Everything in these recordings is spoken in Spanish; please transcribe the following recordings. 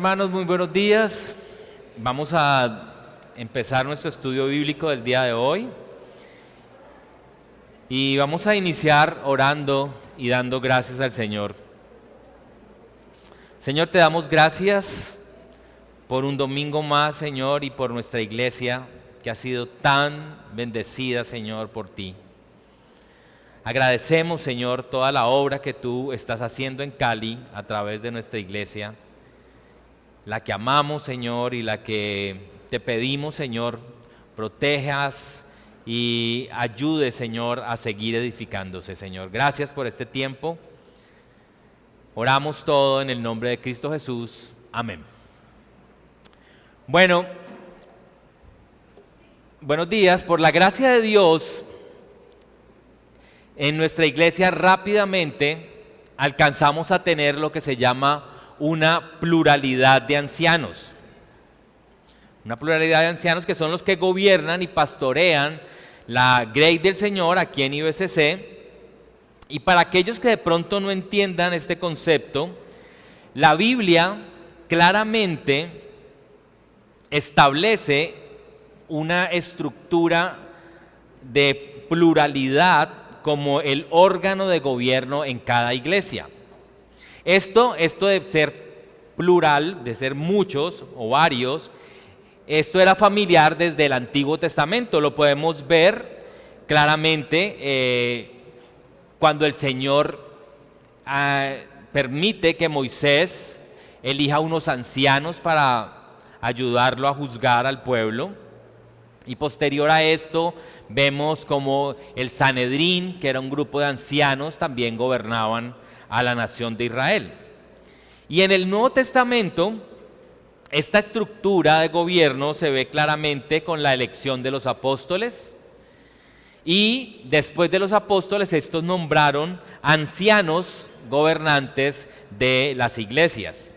hermanos, muy buenos días. Vamos a empezar nuestro estudio bíblico del día de hoy. Y vamos a iniciar orando y dando gracias al Señor. Señor, te damos gracias por un domingo más, Señor, y por nuestra iglesia que ha sido tan bendecida, Señor, por ti. Agradecemos, Señor, toda la obra que tú estás haciendo en Cali a través de nuestra iglesia, la que amamos, Señor, y la que te pedimos, Señor, protejas y ayudes, Señor, a seguir edificándose, Señor. Gracias por este tiempo. Oramos todo en el nombre de Cristo Jesús. Amén. Bueno, buenos días. Por la gracia de Dios, en nuestra iglesia rápidamente alcanzamos a tener lo que se llama una pluralidad de ancianos. Una pluralidad de ancianos que son los que gobiernan y pastorean la Grey del Señor aquí en IBCC. Y para aquellos que de pronto no entiendan este concepto, la Biblia claramente establece una estructura de pluralidad como el órgano de gobierno en cada iglesia. Esto de ser plural, de ser muchos o varios, esto era familiar desde el Antiguo Testamento. Lo podemos ver claramente cuando el Señor permite que Moisés elija unos ancianos para ayudarlo a juzgar al pueblo. Y posterior a esto vemos como el Sanedrín, que era un grupo de ancianos, también gobernaban a la nación de Israel. Y en el Nuevo Testamento, esta estructura de gobierno se ve claramente con la elección de los apóstoles. Y después de los apóstoles, estos nombraron ancianos gobernantes de las iglesias.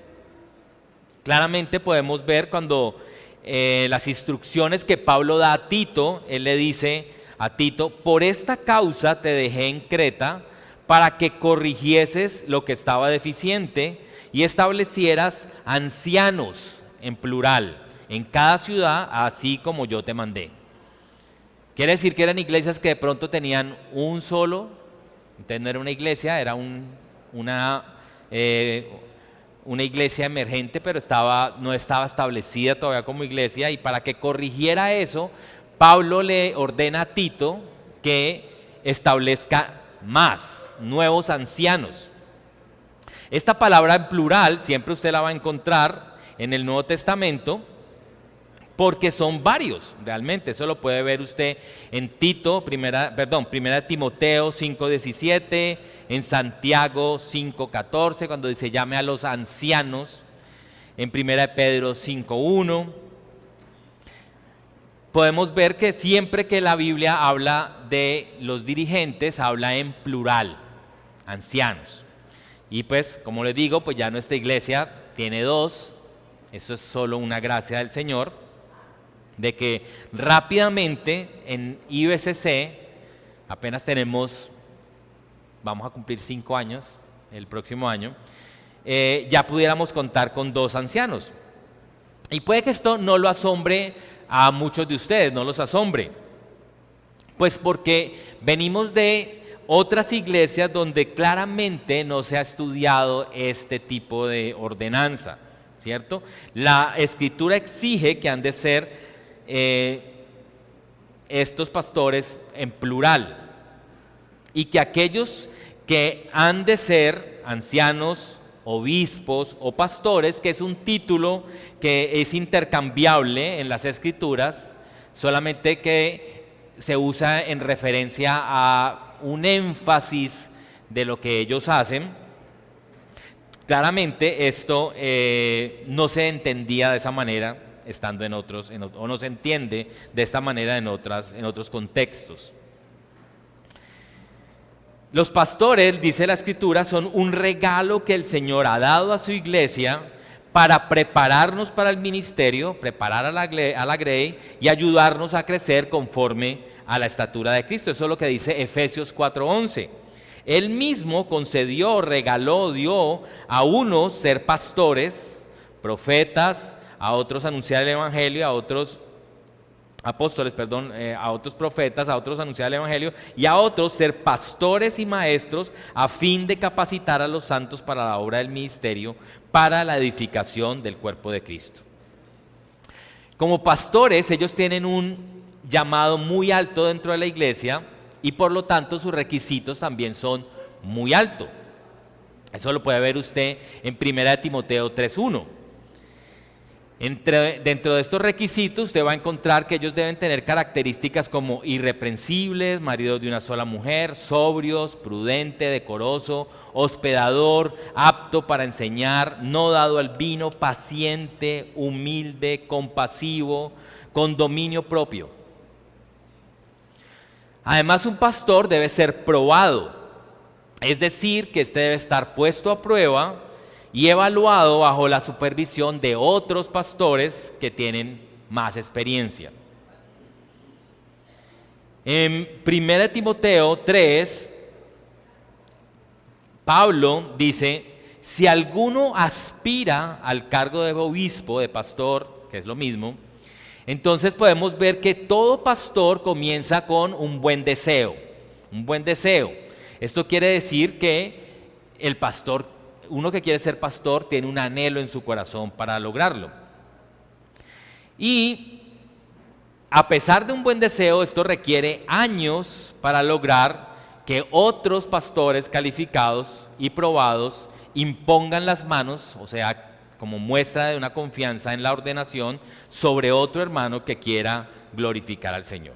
Claramente podemos ver cuando las instrucciones que Pablo da a Tito, él le dice a Tito: por esta causa te dejé en Creta, para que corrigieses lo que estaba deficiente y establecieras ancianos en plural en cada ciudad, así como yo te mandé. Quiere decir que eran iglesias que de pronto tenían un solo, entonces no era una iglesia, era una iglesia emergente, pero no estaba establecida todavía como iglesia. Y para que corrigiera eso, Pablo le ordena a Tito que establezca más nuevos ancianos. Esta palabra en plural siempre usted la va a encontrar en el Nuevo Testamento, porque son varios, realmente. Eso lo puede ver usted en primera Timoteo 5:17, en Santiago 5:14, cuando dice llame a los ancianos, en primera Pedro 5:1. Podemos ver que siempre que la Biblia habla de los dirigentes, habla en plural, ancianos. Y pues, como les digo, pues ya nuestra iglesia tiene dos. Eso es solo una gracia del Señor, de que rápidamente en IBCC apenas vamos a cumplir 5 años el próximo año, ya pudiéramos contar con 2 ancianos. Y puede que esto no lo asombre a muchos de ustedes, no los asombre, pues porque venimos de otras iglesias donde claramente no se ha estudiado este tipo de ordenanza, ¿cierto? La Escritura exige que han de ser estos pastores en plural, y que aquellos que han de ser ancianos, obispos o pastores, que es un título que es intercambiable en las Escrituras, solamente que se usa en referencia a un énfasis de lo que ellos hacen. Claramente esto no se entendía de esa manera estando en otros, o no se entiende de esta manera en otros contextos. Los pastores, dice la Escritura, son un regalo que el Señor ha dado a su iglesia para prepararnos para el ministerio, preparar a la Grey y ayudarnos a crecer conforme a la estatura de Cristo. Eso es lo que dice Efesios 4:11. Él mismo concedió, regaló, dio a unos ser pastores, profetas, a otros anunciar el evangelio, a otros apóstoles, a otros profetas, a otros anunciar el evangelio y a otros ser pastores y maestros a fin de capacitar a los santos para la obra del ministerio, para la edificación del cuerpo de Cristo. Como pastores, ellos tienen un llamado muy alto dentro de la iglesia y por lo tanto sus requisitos también son muy altos. Eso lo puede ver usted en 1 Timoteo 3:1. Dentro de estos requisitos usted va a encontrar que ellos deben tener características como irreprensibles, maridos de una sola mujer, sobrios, prudente, decoroso, hospedador, apto para enseñar, no dado al vino, paciente, humilde, compasivo, con dominio propio. Además, un pastor debe ser probado, es decir, que este debe estar puesto a prueba y evaluado bajo la supervisión de otros pastores que tienen más experiencia. En 1 Timoteo 3, Pablo dice, si alguno aspira al cargo de obispo, de pastor, que es lo mismo, entonces podemos ver que todo pastor comienza con un buen deseo, un buen deseo. Esto quiere decir que el pastor, uno que quiere ser pastor, tiene un anhelo en su corazón para lograrlo. Y a pesar de un buen deseo, esto requiere años para lograr que otros pastores calificados y probados impongan las manos, o sea, como muestra de una confianza en la ordenación, sobre otro hermano que quiera glorificar al Señor.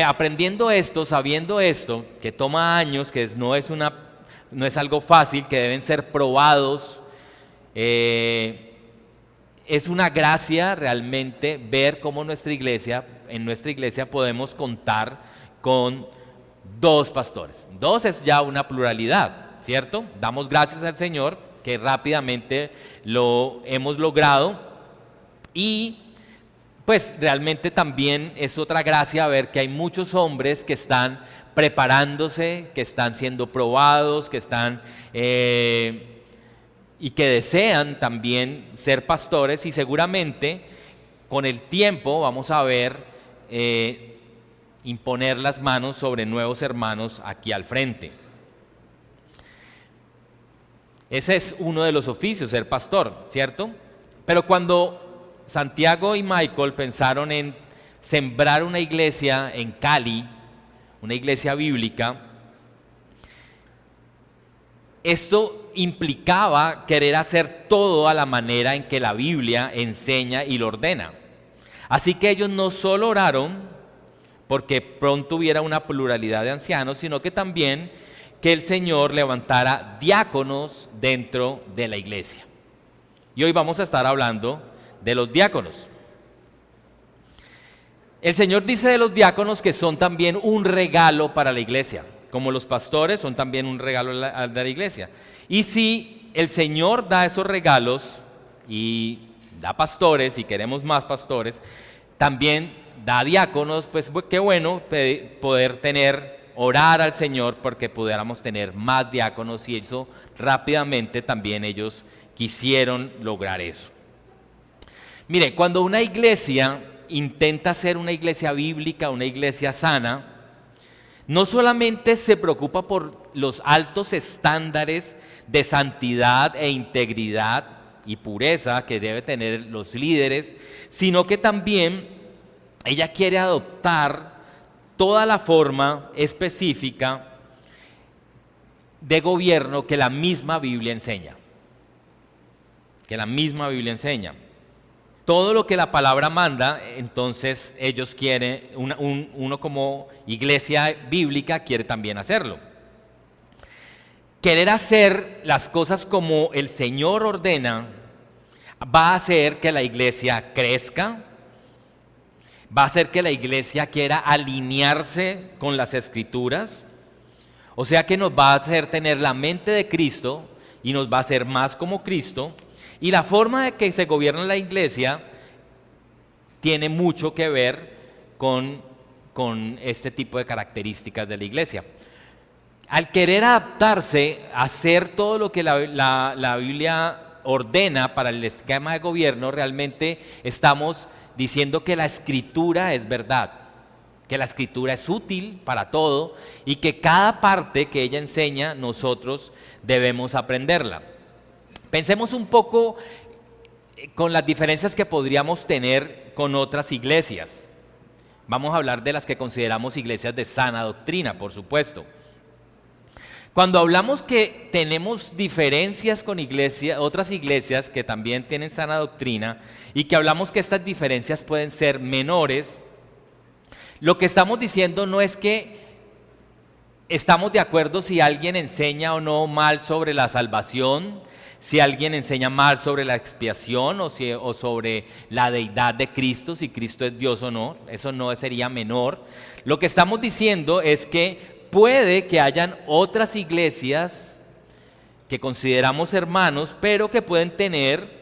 Aprendiendo esto, sabiendo esto, que toma años, que no es algo fácil, que deben ser probados, es una gracia realmente ver cómo en nuestra iglesia podemos contar con 2 pastores. 2 es ya una pluralidad, ¿cierto? Damos gracias al Señor que rápidamente lo hemos logrado y pues realmente también es otra gracia ver que hay muchos hombres que están preparándose, que están siendo probados, que están y que desean también ser pastores y seguramente con el tiempo vamos a ver imponer las manos sobre nuevos hermanos aquí al frente. Ese es uno de los oficios, ser pastor, ¿cierto? Pero cuando Santiago y Michael pensaron en sembrar una iglesia en Cali, una iglesia bíblica, esto implicaba querer hacer todo a la manera en que la Biblia enseña y lo ordena. Así que ellos no solo oraron porque pronto hubiera una pluralidad de ancianos, sino que también que el Señor levantara diáconos dentro de la iglesia. Y hoy vamos a estar hablando de los diáconos. El Señor dice de los diáconos que son también un regalo para la iglesia, como los pastores son también un regalo de la iglesia. Y si el Señor da esos regalos y da pastores y queremos más pastores, también da diáconos, pues qué bueno poder orar al Señor porque pudiéramos tener más diáconos y eso rápidamente también ellos quisieron lograr eso. Mire, cuando una iglesia intenta ser una iglesia bíblica, una iglesia sana, no solamente se preocupa por los altos estándares de santidad e integridad y pureza que deben tener los líderes, sino que también ella quiere adoptar toda la forma específica de gobierno que la misma Biblia enseña. Todo lo que la palabra manda, entonces ellos quieren, uno como iglesia bíblica quiere también hacerlo. Querer hacer las cosas como el Señor ordena va a hacer que la iglesia crezca, va a hacer que la iglesia quiera alinearse con las Escrituras, o sea que nos va a hacer tener la mente de Cristo y nos va a hacer más como Cristo. Y la forma de que se gobierna la iglesia tiene mucho que ver con este tipo de características de la iglesia. Al querer adaptarse a hacer todo lo que la Biblia ordena para el esquema de gobierno, realmente estamos diciendo que la Escritura es verdad, que la Escritura es útil para todo y que cada parte que ella enseña nosotros debemos aprenderla. Pensemos un poco con las diferencias que podríamos tener con otras iglesias. Vamos a hablar de las que consideramos iglesias de sana doctrina, por supuesto. Cuando hablamos que tenemos diferencias con otras iglesias que también tienen sana doctrina y que hablamos que estas diferencias pueden ser menores, lo que estamos diciendo no es que estamos de acuerdo si alguien enseña o no mal sobre la salvación, si alguien enseña mal sobre la expiación o sobre la deidad de Cristo, si Cristo es Dios o no, eso no sería menor. Lo que estamos diciendo es que puede que hayan otras iglesias que consideramos hermanos, pero que pueden tener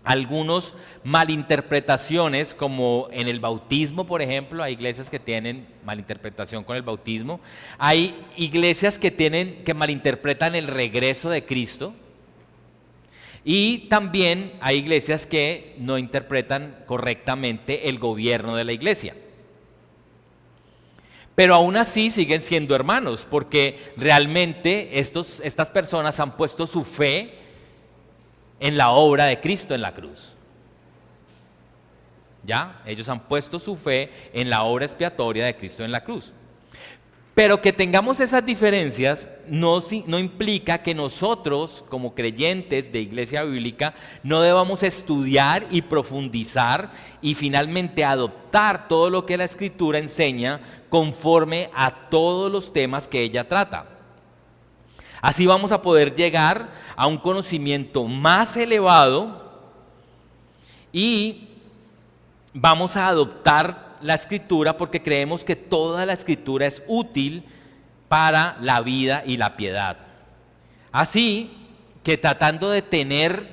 algunas malinterpretaciones, como en el bautismo, por ejemplo. Hay iglesias que tienen malinterpretación con el bautismo. Hay iglesias que malinterpretan el regreso de Cristo. Y también hay iglesias que no interpretan correctamente el gobierno de la iglesia. Pero aún así siguen siendo hermanos, porque realmente estas personas han puesto su fe en la obra de Cristo en la cruz. ¿Ya? Ellos han puesto su fe en la obra expiatoria de Cristo en la cruz. Pero que tengamos esas diferencias no implica que nosotros, como creyentes de iglesia bíblica, no debamos estudiar y profundizar y finalmente adoptar todo lo que la Escritura enseña conforme a todos los temas que ella trata. Así vamos a poder llegar a un conocimiento más elevado y vamos a adoptar la Escritura porque creemos que toda la Escritura es útil para la vida y la piedad. Así que tratando de tener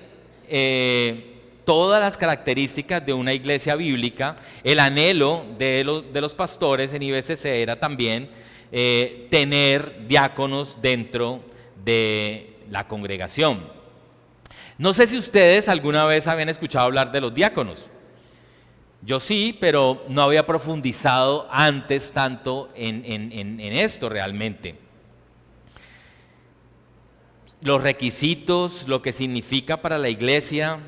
todas las características de una iglesia bíblica, el anhelo de los pastores en IBCC era también tener diáconos dentro de la congregación. No sé si ustedes alguna vez habían escuchado hablar de los diáconos. Yo sí, pero no había profundizado antes tanto en esto realmente. Los requisitos, lo que significa para la iglesia,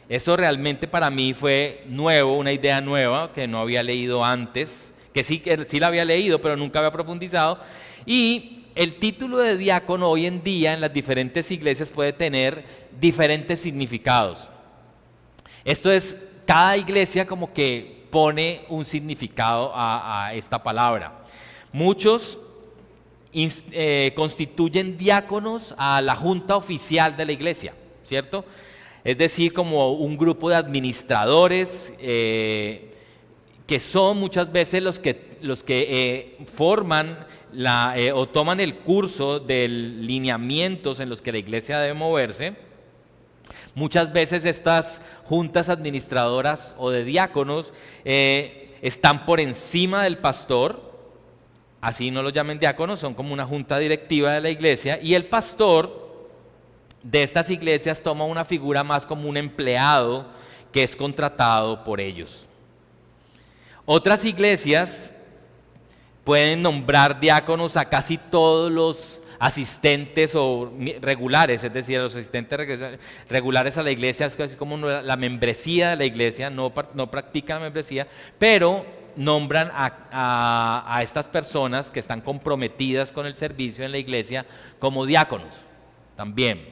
eso realmente para mí fue nuevo, una idea nueva que no había leído antes, que sí la había leído, pero nunca había profundizado. Y el título de diácono hoy en día en las diferentes iglesias puede tener diferentes significados. Esto es, cada iglesia como que pone un significado a esta palabra. Muchos constituyen diáconos a la junta oficial de la iglesia, ¿cierto? Es decir, como un grupo de administradores que son muchas veces los que forman o toman el curso de lineamientos en los que la iglesia debe moverse. Muchas veces estas juntas administradoras o de diáconos están por encima del pastor, así no lo llamen diáconos, son como una junta directiva de la iglesia, y el pastor de estas iglesias toma una figura más como un empleado que es contratado por ellos. Otras iglesias pueden nombrar diáconos a casi todos los asistentes o regulares, es decir, a los asistentes regulares a la iglesia, es casi como la membresía de la iglesia, no practican la membresía, pero nombran a estas personas que están comprometidas con el servicio en la iglesia como diáconos también,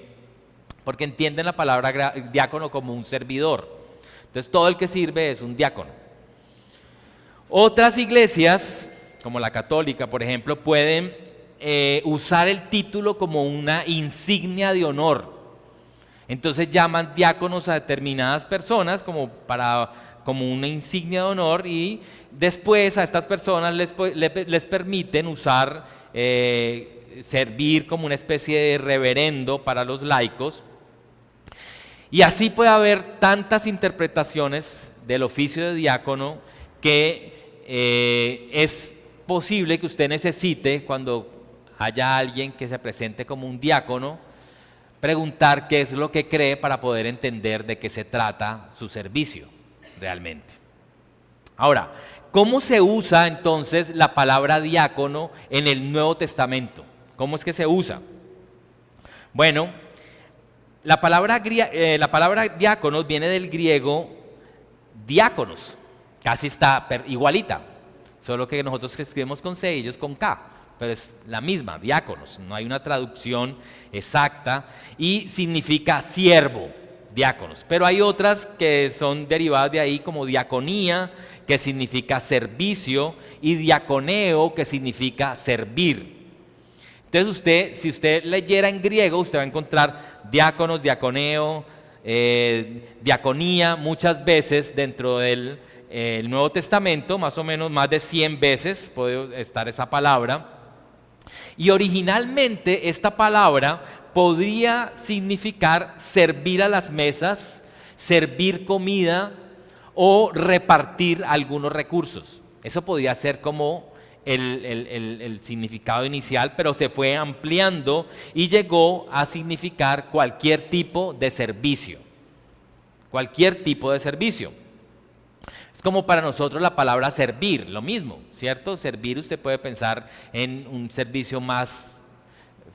porque entienden la palabra diácono como un servidor. Entonces todo el que sirve es un diácono. Otras iglesias, como la católica por ejemplo, pueden usar el título como una insignia de honor. Entonces llaman diáconos a determinadas personas como una insignia de honor, y después a estas personas les permiten usar, servir como una especie de reverendo para los laicos. Y así puede haber tantas interpretaciones del oficio de diácono que es posible que usted necesite, cuando haya alguien que se presente como un diácono, preguntar qué es lo que cree para poder entender de qué se trata su servicio realmente. Ahora, ¿cómo se usa entonces la palabra diácono en el Nuevo Testamento? ¿Cómo es que se usa? Bueno, la palabra diáconos viene del griego diáconos, casi está igualita, solo que nosotros escribimos con C y ellos con K, pero es la misma, diáconos, no hay una traducción exacta y significa siervo, diáconos, pero hay otras que son derivadas de ahí como diaconía, que significa servicio, y diaconeo, que significa servir. Entonces si usted leyera en griego, usted va a encontrar diáconos, diaconeo, diaconía muchas veces dentro del el Nuevo Testamento, más o menos más de 100 veces puede estar esa palabra. Y originalmente esta palabra podría significar servir a las mesas, servir comida o repartir algunos recursos. Eso podía ser como el significado inicial, pero se fue ampliando y llegó a significar cualquier tipo de servicio. Cualquier tipo de servicio. Es como para nosotros la palabra servir, lo mismo, ¿cierto? Servir, usted puede pensar en un servicio más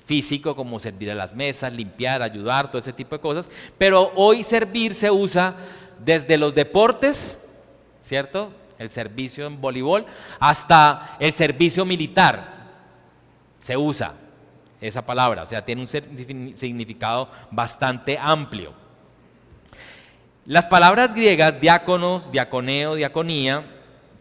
físico, como servir a las mesas, limpiar, ayudar, todo ese tipo de cosas. Pero hoy servir se usa desde los deportes, ¿cierto? El servicio en voleibol, hasta el servicio militar. Se usa esa palabra, o sea, tiene un significado bastante amplio. Las palabras griegas, diáconos, diaconeo, diaconía,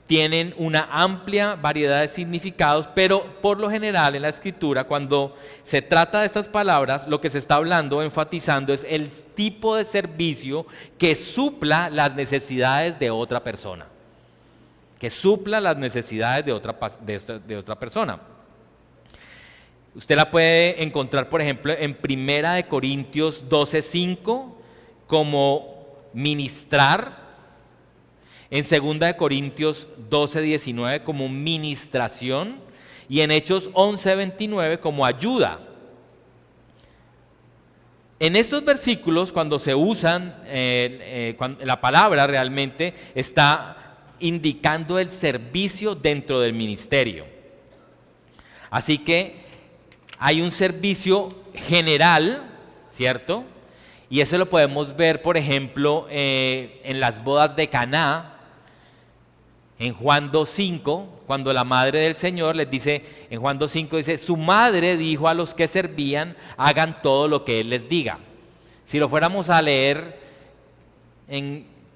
tienen una amplia variedad de significados, pero por lo general en la escritura, cuando se trata de estas palabras, lo que se está hablando, enfatizando, es el tipo de servicio que supla las necesidades de otra persona. Que supla las necesidades de otra persona. Usted la puede encontrar, por ejemplo, en 1 Corintios 12:5 como ministrar, en 2 Corintios 12:19 como ministración y en Hechos 11:29 como ayuda. En estos versículos, cuando se usan, la palabra realmente está indicando el servicio dentro del ministerio. Así que hay un servicio general, ¿cierto? Y eso lo podemos ver, por ejemplo, en las bodas de Caná, en Juan 2:5, cuando la madre del Señor les dice, en Juan 2:5 dice, su madre dijo a los que servían, hagan todo lo que Él les diga. Si lo fuéramos a leer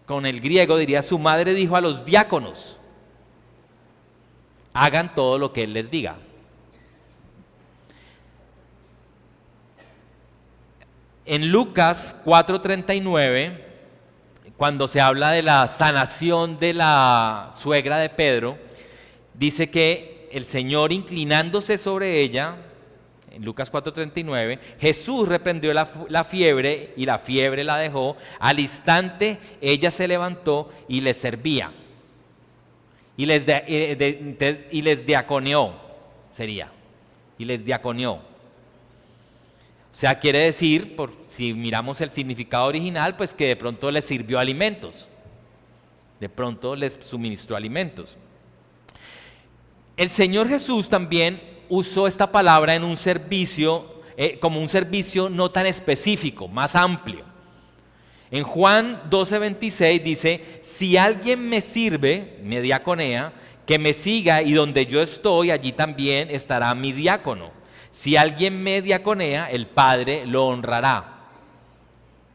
con el griego, diría, su madre dijo a los diáconos, hagan todo lo que Él les diga. En Lucas 4:39, cuando se habla de la sanación de la suegra de Pedro, dice que el Señor, inclinándose sobre ella, en Lucas 4:39, Jesús reprendió la fiebre y la fiebre la dejó. Al instante ella se levantó y les servía. Y les diaconeó, sería. Y les diaconeó. O sea, quiere decir, si miramos el significado original, pues que de pronto les sirvió alimentos. De pronto les suministró alimentos. El Señor Jesús también usó esta palabra en un servicio, como un servicio no tan específico, más amplio. En Juan 12:26 dice, si alguien me sirve, me diaconea, que me siga y donde yo estoy, allí también estará mi diácono. Si alguien me diaconea, el Padre lo honrará.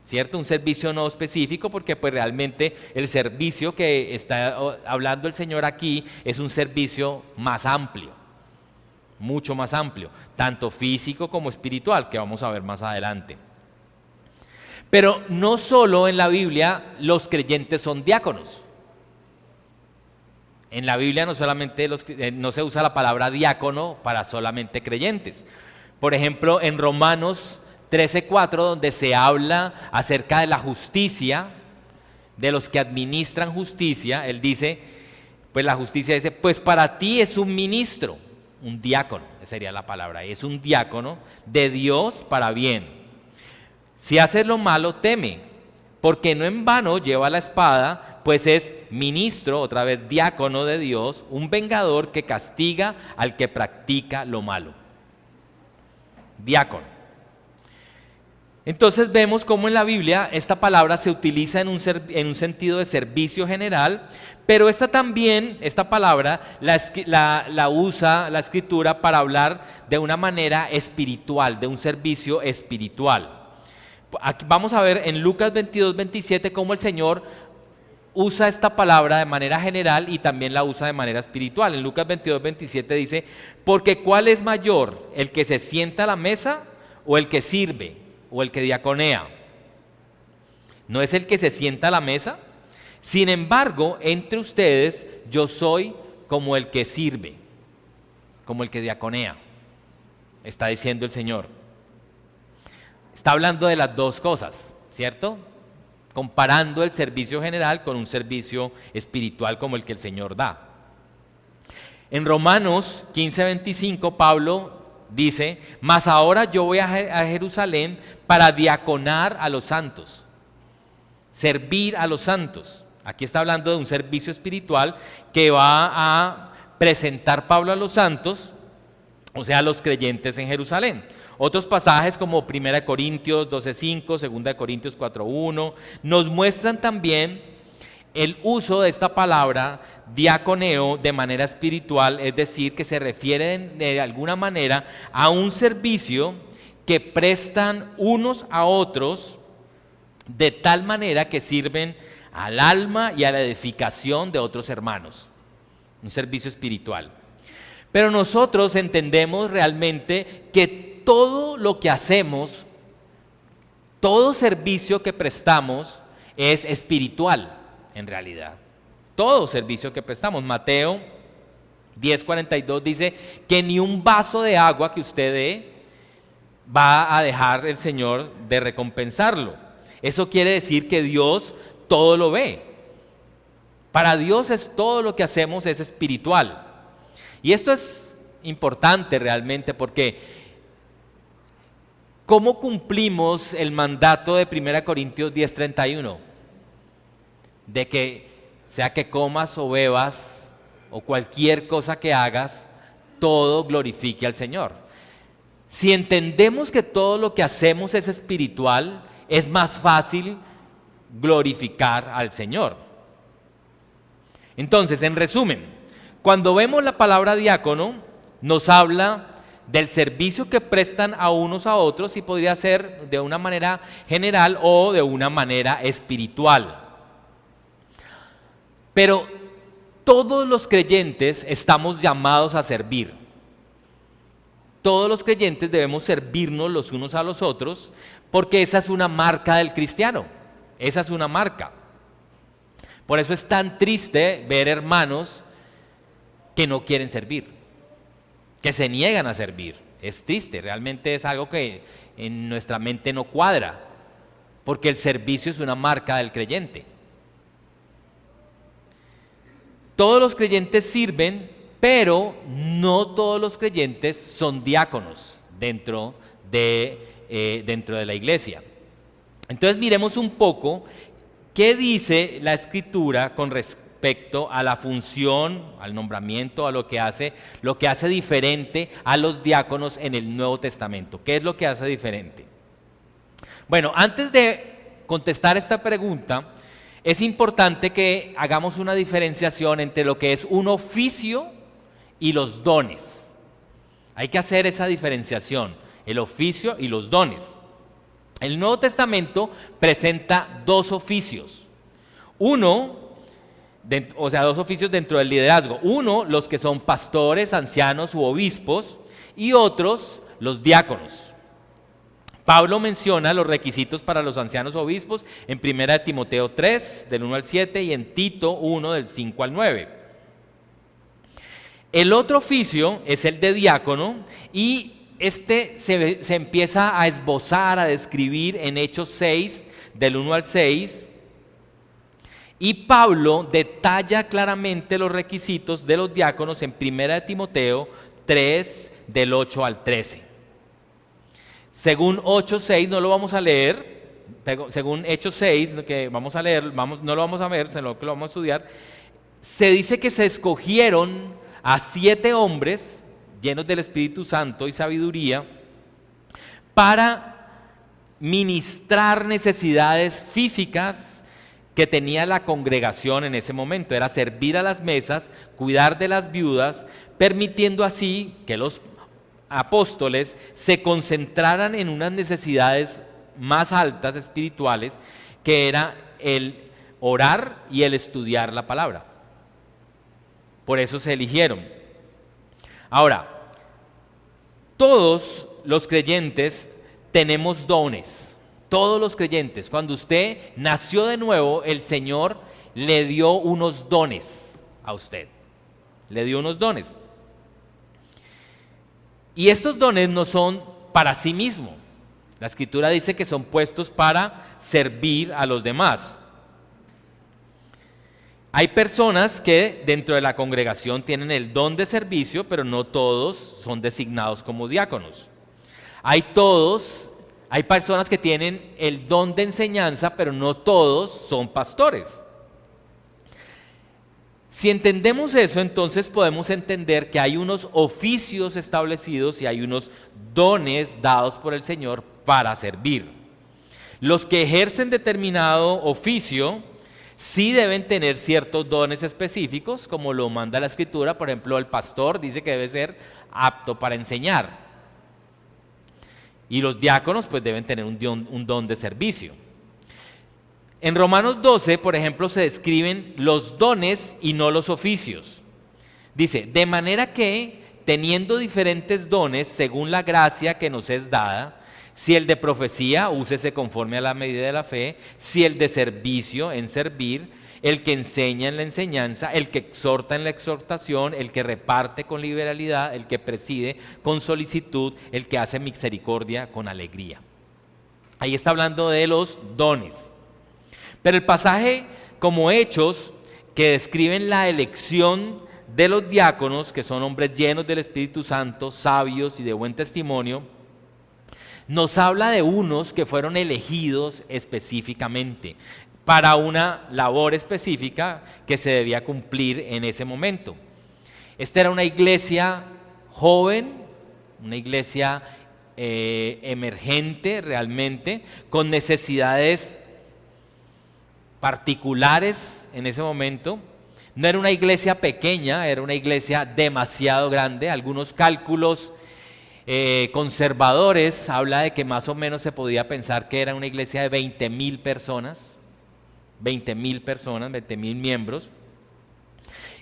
¿Cierto? Un servicio no específico porque pues realmente el servicio que está hablando el Señor aquí es un servicio más amplio, mucho más amplio, tanto físico como espiritual, que vamos a ver más adelante. Pero no solo en la Biblia los creyentes son diáconos. En la Biblia no se usa la palabra diácono para solamente creyentes. Por ejemplo, en Romanos 13:4, donde se habla acerca de la justicia, de los que administran justicia, él dice, pues la justicia dice, pues para ti es un ministro, un diácono, esa sería la palabra, es un diácono de Dios para bien. Si haces lo malo, teme, porque no en vano lleva la espada, pues es ministro, otra vez diácono de Dios, un vengador que castiga al que practica lo malo. Diácono. Entonces vemos cómo en la Biblia esta palabra se utiliza en un sentido de servicio general, pero esta palabra la usa la Escritura para hablar de una manera espiritual, de un servicio espiritual. Aquí vamos a ver en Lucas 22, 27 cómo el Señor usa esta palabra de manera general y también la usa de manera espiritual. En Lucas 22, 27 dice, porque ¿cuál es mayor, el que se sienta a la mesa o el que sirve o el que diaconea? ¿No es el que se sienta a la mesa? Sin embargo, entre ustedes yo soy como el que sirve, como el que diaconea, está diciendo el Señor. Está hablando de las dos cosas, ¿cierto? Comparando el servicio general con un servicio espiritual como el que el Señor da. En Romanos 15:25 Pablo dice, mas ahora yo voy a Jerusalén para diaconar a los santos, servir a los santos. Aquí está hablando de un servicio espiritual que va a presentar Pablo a los santos, o sea, a los creyentes en Jerusalén. Otros pasajes como 1 Corintios 12:5, 2 Corintios 4:1, nos muestran también el uso de esta palabra diaconeo de manera espiritual, es decir, que se refiere de alguna manera a un servicio que prestan unos a otros de tal manera que sirven al alma y a la edificación de otros hermanos. Un servicio espiritual. Pero nosotros entendemos realmente que todo lo que hacemos, todo servicio que prestamos es espiritual en realidad. Todo servicio que prestamos. Mateo 10:42 dice que ni un vaso de agua que usted dé va a dejar el Señor de recompensarlo. Eso quiere decir que Dios todo lo ve. Para Dios todo lo que hacemos es espiritual. Y esto es importante realmente porque ¿cómo cumplimos el mandato de 1 Corintios 10:31? De que sea que comas o bebas o cualquier cosa que hagas, todo glorifique al Señor. Si entendemos que todo lo que hacemos es espiritual, es más fácil glorificar al Señor. Entonces, en resumen, cuando vemos la palabra diácono, nos habla del servicio que prestan a unos a otros y podría ser de una manera general o de una manera espiritual. Pero todos los creyentes estamos llamados a servir. Todos los creyentes debemos servirnos los unos a los otros porque esa es una marca del cristiano. Esa es una marca. Por eso es tan triste ver hermanos que no quieren servir, que se niegan a servir. Es triste, realmente es algo que en nuestra mente no cuadra, porque el servicio es una marca del creyente. Todos los creyentes sirven, pero no todos los creyentes son diáconos dentro de la iglesia. Entonces miremos un poco qué dice la Escritura con respecto a la función, al nombramiento, a lo que hace diferente a los diáconos en el Nuevo Testamento. ¿Qué es lo que hace diferente? Bueno, antes de contestar esta pregunta, es importante que hagamos una diferenciación entre lo que es un oficio y los dones. Hay que hacer esa diferenciación, el oficio y los dones. El Nuevo Testamento presenta dos oficios. Dos oficios dentro del liderazgo. Uno, los que son pastores, ancianos u obispos, y otros, los diáconos. Pablo menciona los requisitos para los ancianos obispos en 1 Timoteo 3, del 1 al 7, y en Tito 1, del 5 al 9. El otro oficio es el de diácono, y se empieza a esbozar, a describir en Hechos 6, del 1 al 6, y Pablo detalla claramente los requisitos de los diáconos en 1 Timoteo 3, del 8 al 13. Según 8:6, no lo vamos a leer, según Hechos 6, lo que vamos a leer, no lo vamos a ver, sino que lo vamos a estudiar, se dice que se escogieron a 7 hombres llenos del Espíritu Santo y sabiduría para ministrar necesidades físicas que tenía la congregación en ese momento. Era servir a las mesas, cuidar de las viudas, permitiendo así que los apóstoles se concentraran en unas necesidades más altas espirituales, que era el orar y el estudiar la palabra. Por eso se eligieron. Ahora, todos los creyentes tenemos dones, todos los creyentes. Cuando usted nació de nuevo, el Señor le dio unos dones a usted, le dio unos dones. Y estos dones no son para sí mismo. La Escritura dice que son puestos para servir a los demás. Hay personas que dentro de la congregación tienen el don de servicio, pero no todos son designados como diáconos. Hay personas que tienen el don de enseñanza, pero no todos son pastores. Si entendemos eso, entonces podemos entender que hay unos oficios establecidos y hay unos dones dados por el Señor para servir. Los que ejercen determinado oficio sí deben tener ciertos dones específicos, como lo manda la Escritura. Por ejemplo, el pastor dice que debe ser apto para enseñar. Y los diáconos pues deben tener un don de servicio. En Romanos 12, por ejemplo, se describen los dones y no los oficios. Dice, de manera que, teniendo diferentes dones según la gracia que nos es dada, si el de profecía, úsese conforme a la medida de la fe; si el de servicio, en servir; el que enseña en la enseñanza; el que exhorta en la exhortación; el que reparte con liberalidad; el que preside con solicitud; el que hace misericordia con alegría. Ahí está hablando de los dones. Pero el pasaje como Hechos, que describen la elección de los diáconos, que son hombres llenos del Espíritu Santo, sabios y de buen testimonio, nos habla de unos que fueron elegidos específicamente para una labor específica que se debía cumplir en ese momento. Esta era una iglesia joven, una iglesia emergente realmente, con necesidades particulares en ese momento. No era una iglesia pequeña, era una iglesia demasiado grande. Algunos cálculos conservadores habla de que más o menos se podía pensar que era una iglesia de 20,000 personas, 20,000 miembros.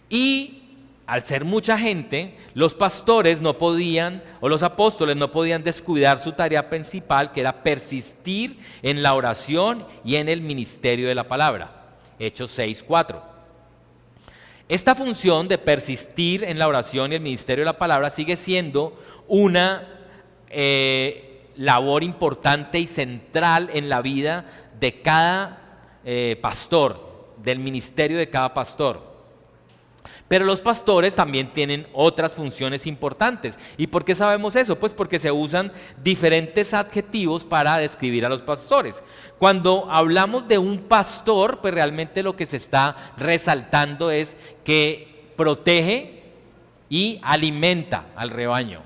Y al ser mucha gente, los pastores no podían, o los apóstoles no podían descuidar su tarea principal, que era persistir en la oración y en el ministerio de la palabra. Hechos 6:4. Esta función de persistir en la oración y el ministerio de la palabra sigue siendo una labor importante y central en la vida de cada pastor, del ministerio de cada pastor. Pero los pastores también tienen otras funciones importantes. ¿Y por qué sabemos eso? Pues porque se usan diferentes adjetivos para describir a los pastores. Cuando hablamos de un pastor, pues realmente lo que se está resaltando es que protege y alimenta al rebaño,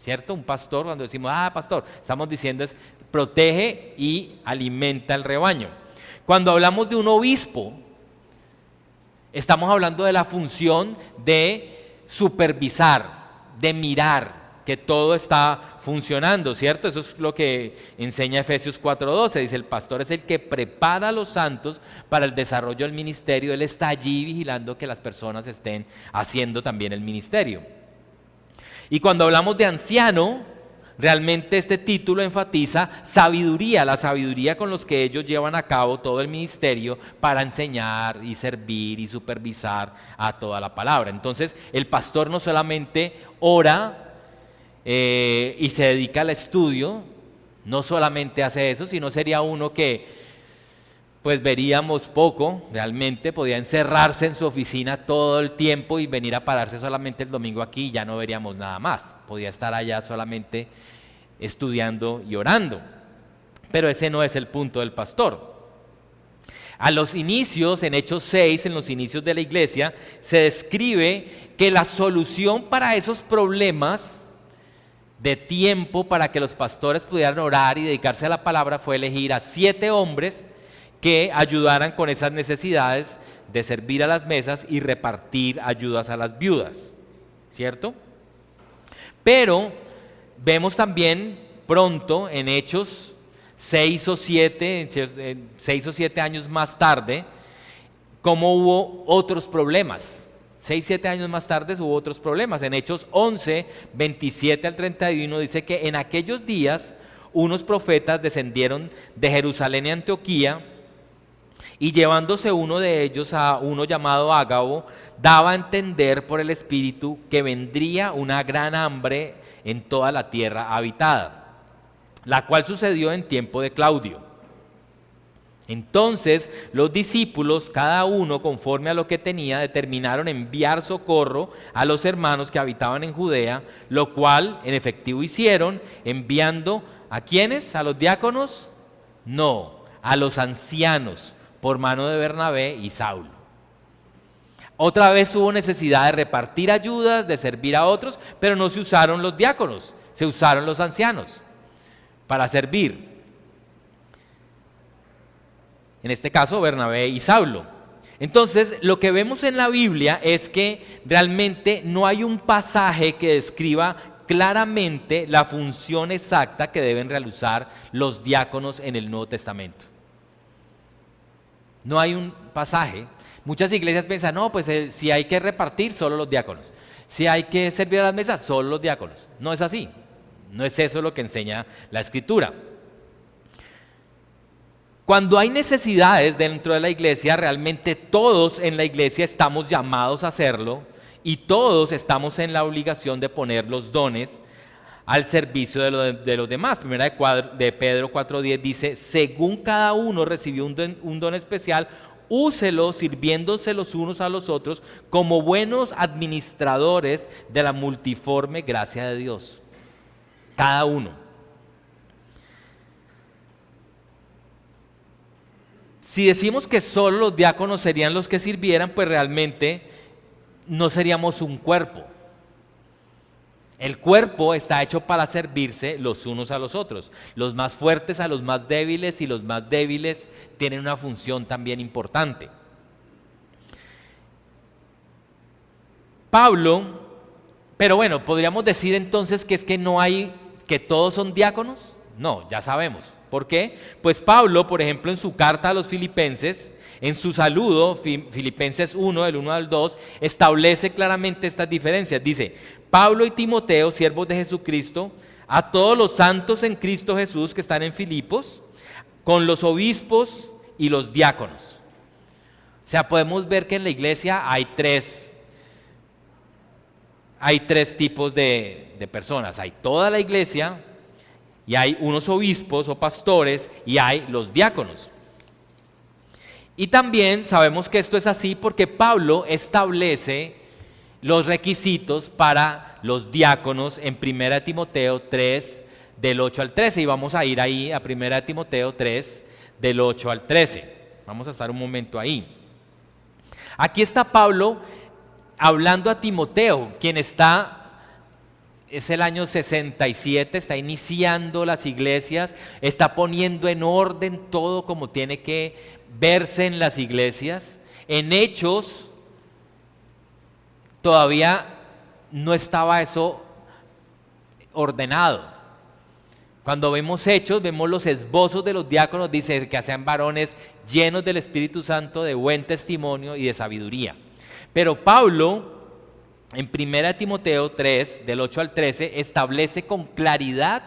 ¿cierto? Un pastor, cuando decimos, pastor, estamos diciendo es protege y alimenta al rebaño. Cuando hablamos de un obispo, estamos hablando de la función de supervisar, de mirar que todo está funcionando, ¿cierto? Eso es lo que enseña Efesios 4:12. Dice, el pastor es el que prepara a los santos para el desarrollo del ministerio. Él está allí vigilando que las personas estén haciendo también el ministerio. Y cuando hablamos de anciano, realmente este título enfatiza sabiduría, la sabiduría con los que ellos llevan a cabo todo el ministerio para enseñar y servir y supervisar a toda la palabra. Entonces, el pastor no solamente ora y se dedica al estudio, no solamente hace eso, sino sería uno que pues veríamos poco, realmente podía encerrarse en su oficina todo el tiempo y venir a pararse solamente el domingo aquí y ya no veríamos nada más, podía estar allá solamente estudiando y orando. Pero ese no es el punto del pastor. A los inicios, en Hechos 6, en los inicios de la iglesia, se describe que la solución para esos problemas de tiempo para que los pastores pudieran orar y dedicarse a la palabra fue elegir a 7 hombres que ayudaran con esas necesidades de servir a las mesas y repartir ayudas a las viudas, ¿cierto? Pero vemos también pronto en Hechos 6 o 7 años más tarde, cómo hubo otros problemas. 6, 7 años más tarde hubo otros problemas. En Hechos 11, 27 al 31 dice que en aquellos días unos profetas descendieron de Jerusalén y Antioquía, y llevándose uno de ellos a uno llamado Ágabo, daba a entender por el Espíritu que vendría una gran hambre en toda la tierra habitada, la cual sucedió en tiempo de Claudio. Entonces los discípulos, cada uno conforme a lo que tenía, determinaron enviar socorro a los hermanos que habitaban en Judea, lo cual en efectivo hicieron, enviando ¿a quiénes? ¿A los diáconos? No, a los ancianos, por mano de Bernabé y Saulo. Otra vez hubo necesidad de repartir ayudas, de servir a otros, pero no se usaron los diáconos, se usaron los ancianos para servir. En este caso, Bernabé y Saulo. Entonces, lo que vemos en la Biblia es que realmente no hay un pasaje que describa claramente la función exacta que deben realizar los diáconos en el Nuevo Testamento. No hay un pasaje. Muchas iglesias piensan, no, pues si hay que repartir, solo los diáconos. Si hay que servir a las mesas, solo los diáconos. No es así. No es eso lo que enseña la Escritura. Cuando hay necesidades dentro de la iglesia, realmente todos en la iglesia estamos llamados a hacerlo y todos estamos en la obligación de poner los dones al servicio de los demás. Primera de Pedro 4:10 dice, según cada uno recibió un don especial, úselo sirviéndose los unos a los otros como buenos administradores de la multiforme gracia de Dios. Cada uno. Si decimos que solo los diáconos serían los que sirvieran, pues realmente no seríamos un cuerpo. El cuerpo está hecho para servirse los unos a los otros. Los más fuertes a los más débiles y los más débiles tienen una función también importante. Pablo, pero bueno, podríamos decir entonces que es que no hay, que todos son diáconos. No, ya sabemos. ¿Por qué? Pues Pablo, por ejemplo, en su carta a los filipenses, en su saludo, Filipenses 1, del 1 al 2, establece claramente estas diferencias. Dice, Pablo y Timoteo, siervos de Jesucristo, a todos los santos en Cristo Jesús que están en Filipos, con los obispos y los diáconos. O sea, podemos ver que en la iglesia hay tres tipos de personas. Hay toda la iglesia, y hay unos obispos o pastores, y hay los diáconos. Y también sabemos que esto es así porque Pablo establece los requisitos para los diáconos en 1 Timoteo 3, del 8 al 13. Y vamos a ir ahí a 1 Timoteo 3, del 8 al 13. Vamos a estar un momento ahí. Aquí está Pablo hablando a Timoteo, quien es el año 67, está iniciando las iglesias, está poniendo en orden todo como tiene que verse en las iglesias. En Hechos todavía no estaba eso ordenado. Cuando vemos Hechos, vemos los esbozos de los diáconos, dice que sean varones llenos del Espíritu Santo, de buen testimonio y de sabiduría. Pero Pablo, en 1 Timoteo 3, del 8 al 13, establece con claridad,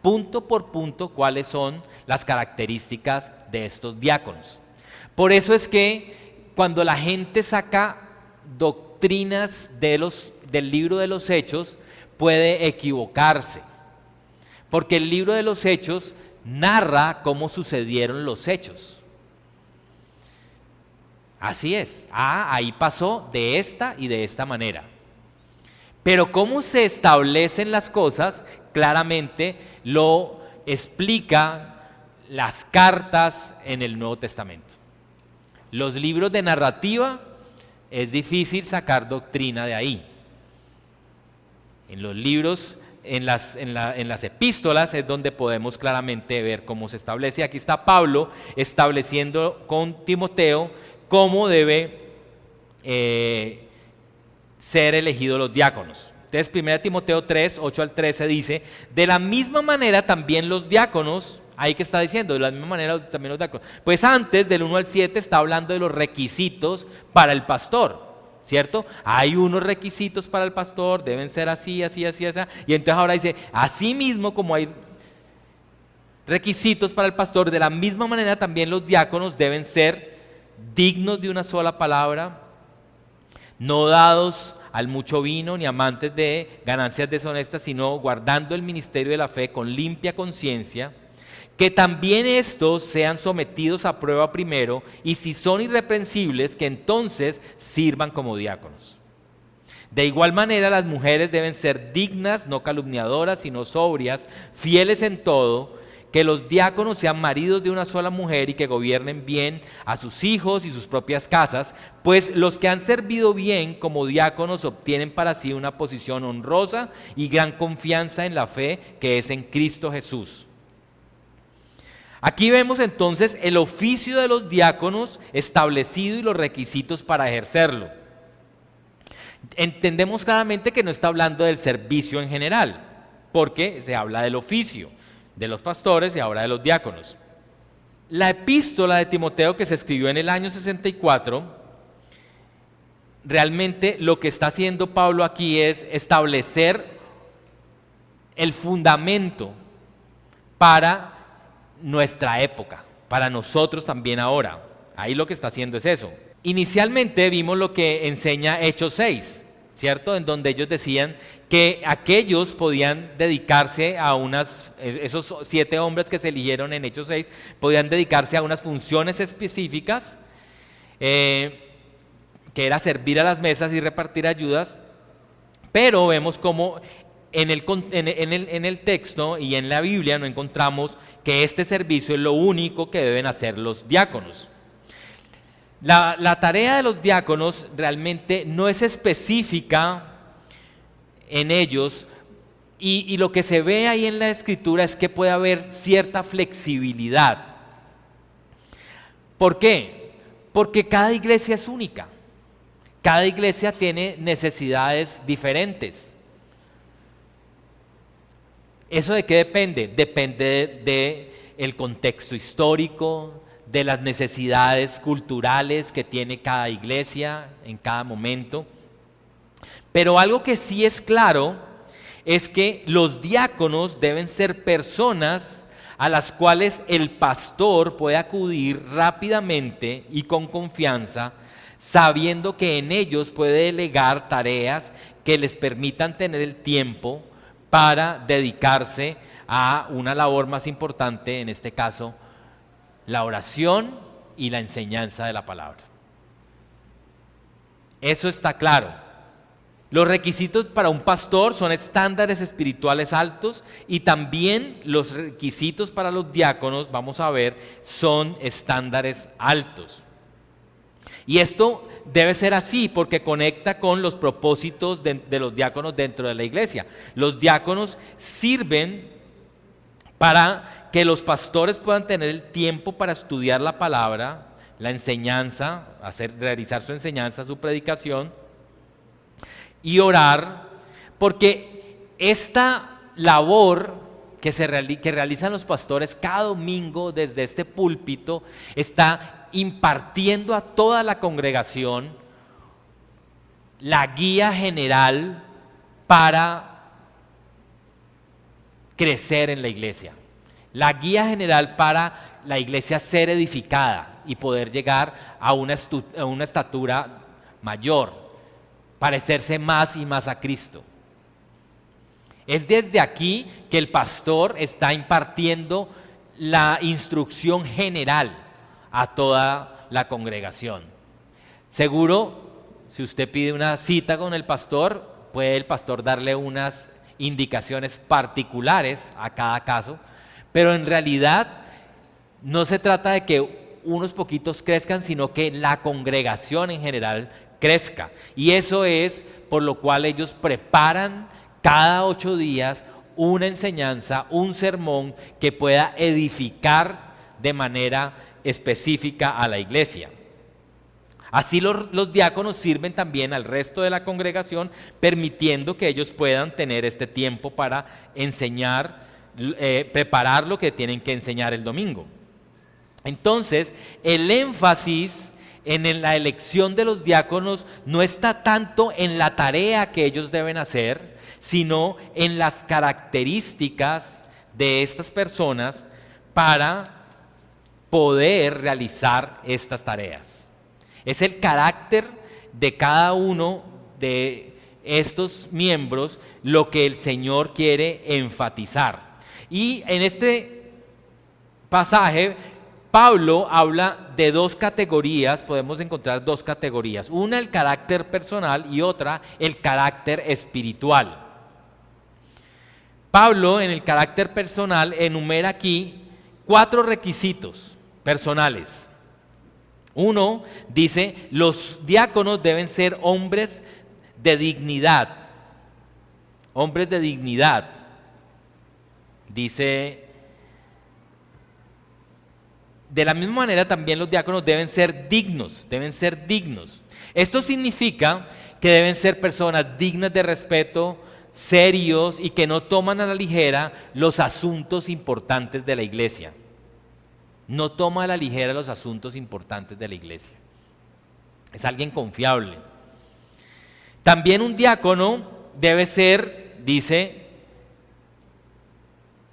punto por punto, cuáles son las características de estos diáconos. Por eso es que cuando la gente saca doctrinas del libro de los Hechos, puede equivocarse. Porque el libro de los Hechos narra cómo sucedieron los hechos. Así es. Ahí pasó de esta y de esta manera. Pero cómo se establecen las cosas, claramente lo explica las cartas en el Nuevo Testamento. Los libros de narrativa es difícil sacar doctrina de ahí. En los libros, en las epístolas es donde podemos claramente ver cómo se establece. Aquí está Pablo estableciendo con Timoteo cómo debe ser elegidos los diáconos. Entonces 1 Timoteo 3, 8 al 13 dice: de la misma manera también los diáconos, ahí que está diciendo, de la misma manera también los diáconos. Pues antes, del 1 al 7, está hablando de los requisitos para el pastor, ¿cierto? Hay unos requisitos para el pastor, deben ser así, así, así, así. Y entonces ahora dice, así mismo como hay requisitos para el pastor, de la misma manera también los diáconos deben ser dignos de una sola palabra, no dados al mucho vino, ni amantes de ganancias deshonestas, sino guardando el ministerio de la fe con limpia conciencia, que también estos sean sometidos a prueba primero, y si son irreprensibles, que entonces sirvan como diáconos. De igual manera, las mujeres deben ser dignas, no calumniadoras, sino sobrias, fieles en todo, que los diáconos sean maridos de una sola mujer y que gobiernen bien a sus hijos y sus propias casas, pues los que han servido bien como diáconos obtienen para sí una posición honrosa y gran confianza en la fe que es en Cristo Jesús. Aquí vemos entonces el oficio de los diáconos establecido y los requisitos para ejercerlo. Entendemos claramente que no está hablando del servicio en general, porque se habla del oficio de los pastores y ahora de los diáconos. La epístola de Timoteo, que se escribió en el año 64, realmente lo que está haciendo Pablo aquí es establecer el fundamento para nuestra época, para nosotros también ahora. Ahí lo que está haciendo es eso. Inicialmente vimos lo que enseña Hechos 6, ¿cierto? En donde ellos decían que aquellos podían dedicarse a esos 7 hombres que se eligieron en Hechos 6, podían dedicarse a unas funciones específicas, que era servir a las mesas y repartir ayudas, pero vemos como en el texto y en la Biblia no encontramos que este servicio es lo único que deben hacer los diáconos. La tarea de los diáconos realmente no es específica en ellos, y lo que se ve ahí en la escritura es que puede haber cierta flexibilidad. ¿Por qué? Porque cada iglesia es única, cada iglesia tiene necesidades diferentes. ¿Eso de qué depende? Depende del contexto histórico, de las necesidades culturales que tiene cada iglesia en cada momento. Pero algo que sí es claro es que los diáconos deben ser personas a las cuales el pastor puede acudir rápidamente y con confianza, sabiendo que en ellos puede delegar tareas que les permitan tener el tiempo para dedicarse a una labor más importante, en este caso, la oración y la enseñanza de la palabra. Eso está claro. Los requisitos para un pastor son estándares espirituales altos, y también los requisitos para los diáconos, vamos a ver, son estándares altos. Y esto debe ser así porque conecta con los propósitos de los diáconos dentro de la iglesia. Los diáconos sirven para que los pastores puedan tener el tiempo para estudiar la palabra, la enseñanza, realizar su enseñanza, su predicación y orar, porque esta labor que realizan los pastores cada domingo desde este púlpito está impartiendo a toda la congregación la guía general para crecer en la iglesia, la guía general para la iglesia ser edificada y poder llegar a una estatura mayor, parecerse más y más a Cristo. Es desde aquí que el pastor está impartiendo la instrucción general a toda la congregación. Seguro, si usted pide una cita con el pastor, puede el pastor darle unas indicaciones particulares a cada caso, pero en realidad no se trata de que unos poquitos crezcan, sino que la congregación en general crezca. Y eso es por lo cual ellos preparan cada 8 días una enseñanza, un sermón que pueda edificar de manera específica a la iglesia. Así los diáconos sirven también al resto de la congregación, permitiendo que ellos puedan tener este tiempo para enseñar, preparar lo que tienen que enseñar el domingo. Entonces, el énfasis en la elección de los diáconos no está tanto en la tarea que ellos deben hacer, sino en las características de estas personas para poder realizar estas tareas. Es el carácter de cada uno de estos miembros lo que el Señor quiere enfatizar. Y en este pasaje, Pablo habla de 2 categorías, podemos encontrar 2 categorías. Una, el carácter personal, y otra, el carácter espiritual. Pablo, en el carácter personal, enumera aquí 4 requisitos personales. Uno, dice, los diáconos deben ser hombres de dignidad. Hombres de dignidad. Dice, de la misma manera también los diáconos deben ser dignos, Esto significa que deben ser personas dignas de respeto, serios y que no toman a la ligera los asuntos importantes de la iglesia. No toma a la ligera los asuntos importantes de la iglesia. Es alguien confiable. También un diácono debe ser, dice,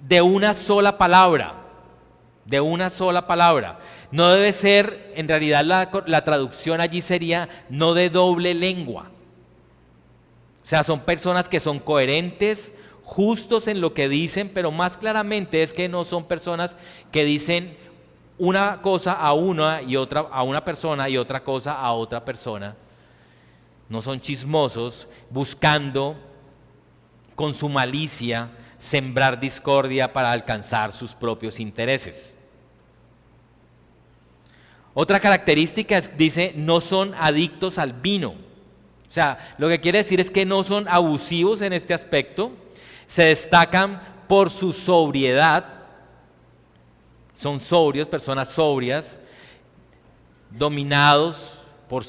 de una sola palabra. De una sola palabra. No debe ser, en realidad la traducción allí sería no de doble lengua. O sea, son personas que son coherentes, justos en lo que dicen, pero más claramente es que no son personas que dicen una cosa a una y otra a una persona y otra cosa a otra persona. No son chismosos buscando con su malicia sembrar discordia para alcanzar sus propios intereses. Otra característica es, dice, no son adictos al vino. O sea, lo que quiere decir es que no son abusivos en este aspecto, se destacan por su sobriedad. Son sobrios, personas sobrias, dominados por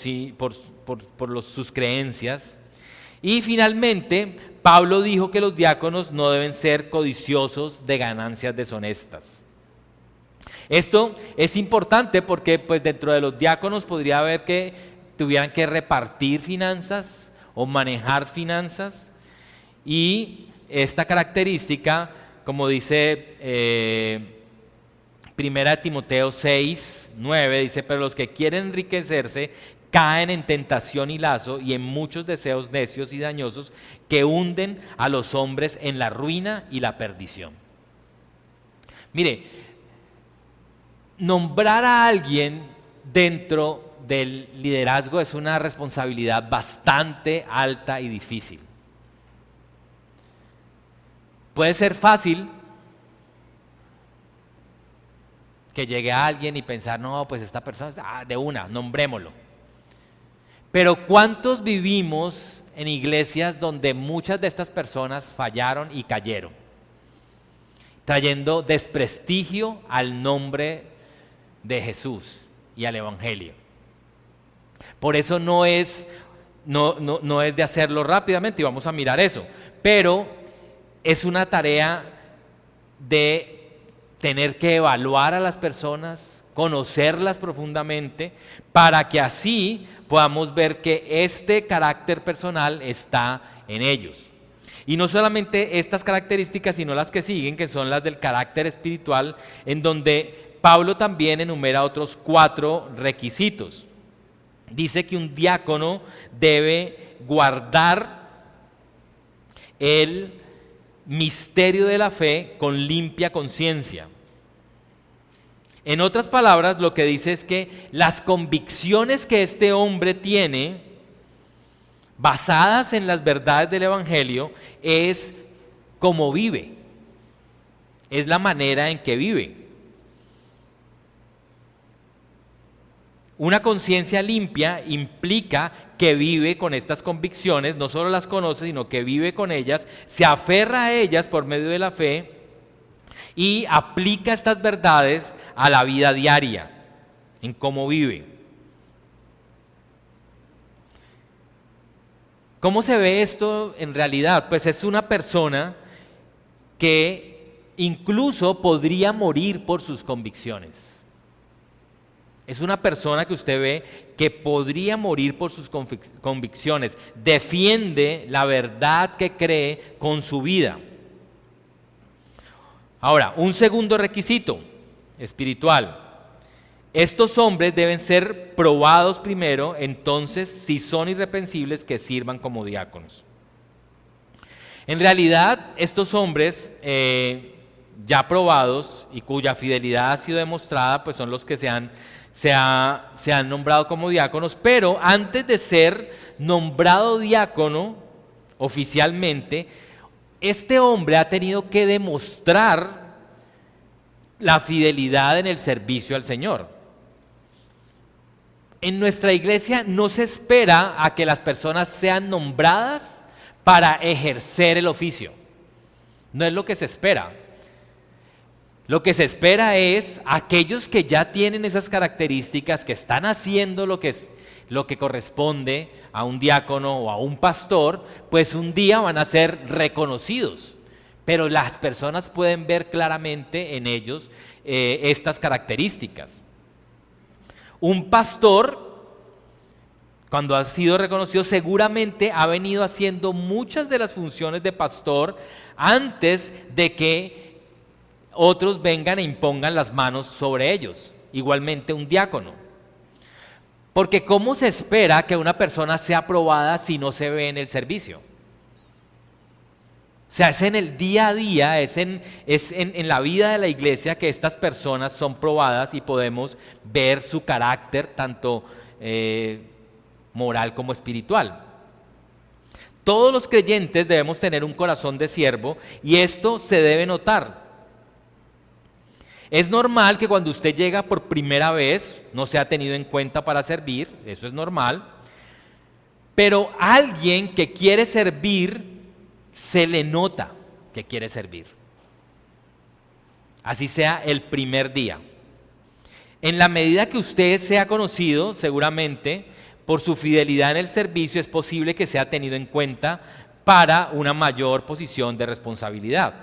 sus creencias. Y finalmente, Pablo dijo que los diáconos no deben ser codiciosos de ganancias deshonestas. Esto es importante porque pues, dentro de los diáconos podría haber que tuvieran que repartir finanzas o manejar finanzas. Y esta característica, como dice Primera de Timoteo 6, 9, dice, pero los que quieren enriquecerse caen en tentación y lazo y en muchos deseos necios y dañosos que hunden a los hombres en la ruina y la perdición. Mire, nombrar a alguien dentro del liderazgo es una responsabilidad bastante alta y difícil. Puede ser fácil que llegue a alguien y pensar, no, pues esta persona, de una, nombrémoslo. Pero ¿cuántos vivimos en iglesias donde muchas de estas personas fallaron y cayeron, trayendo desprestigio al nombre de Jesús y al Evangelio? Por eso no es de hacerlo rápidamente, y vamos a mirar eso, pero es una tarea de tener que evaluar a las personas, conocerlas profundamente, para que así podamos ver que este carácter personal está en ellos. Y no solamente estas características, sino las que siguen, que son las del carácter espiritual, en donde Pablo también enumera otros 4 requisitos. Dice que un diácono debe guardar el misterio de la fe con limpia conciencia. En otras palabras, lo que dice es que las convicciones que este hombre tiene, basadas en las verdades del Evangelio, es cómo vive, es la manera en que vive. Una conciencia limpia implica que vive con estas convicciones, no solo las conoce, sino que vive con ellas, se aferra a ellas por medio de la fe y aplica estas verdades a la vida diaria, en cómo vive. ¿Cómo se ve esto en realidad? Pues es una persona que incluso podría morir por sus convicciones. Es una persona que usted ve que podría morir por sus convicciones. Defiende la verdad que cree con su vida. Ahora, un segundo requisito espiritual. Estos hombres deben ser probados primero, entonces, si son irreprensibles, que sirvan como diáconos. En realidad, estos hombres ya probados y cuya fidelidad ha sido demostrada, pues son los que se han nombrado como diáconos, pero antes de ser nombrado diácono oficialmente, este hombre ha tenido que demostrar la fidelidad en el servicio al Señor. En nuestra iglesia no se espera a que las personas sean nombradas para ejercer el oficio. No es lo que se espera. Lo que se espera es aquellos que ya tienen esas características, que están haciendo lo que corresponde a un diácono o a un pastor, pues un día van a ser reconocidos. Pero las personas pueden ver claramente en ellos estas características. Un pastor, cuando ha sido reconocido, seguramente ha venido haciendo muchas de las funciones de pastor antes de que otros vengan e impongan las manos sobre ellos. Igualmente un diácono. Porque ¿cómo se espera que una persona sea aprobada si no se ve en el servicio? O sea, es en el día a día, es en la vida de la iglesia que estas personas son probadas y podemos ver su carácter tanto moral como espiritual. Todos los creyentes debemos tener un corazón de siervo y esto se debe notar. Es normal que cuando usted llega por primera vez no sea tenido en cuenta para servir, eso es normal, pero alguien que quiere servir se le nota que quiere servir. Así sea el primer día. En la medida que usted sea conocido, seguramente, por su fidelidad en el servicio, es posible que sea tenido en cuenta para una mayor posición de responsabilidad.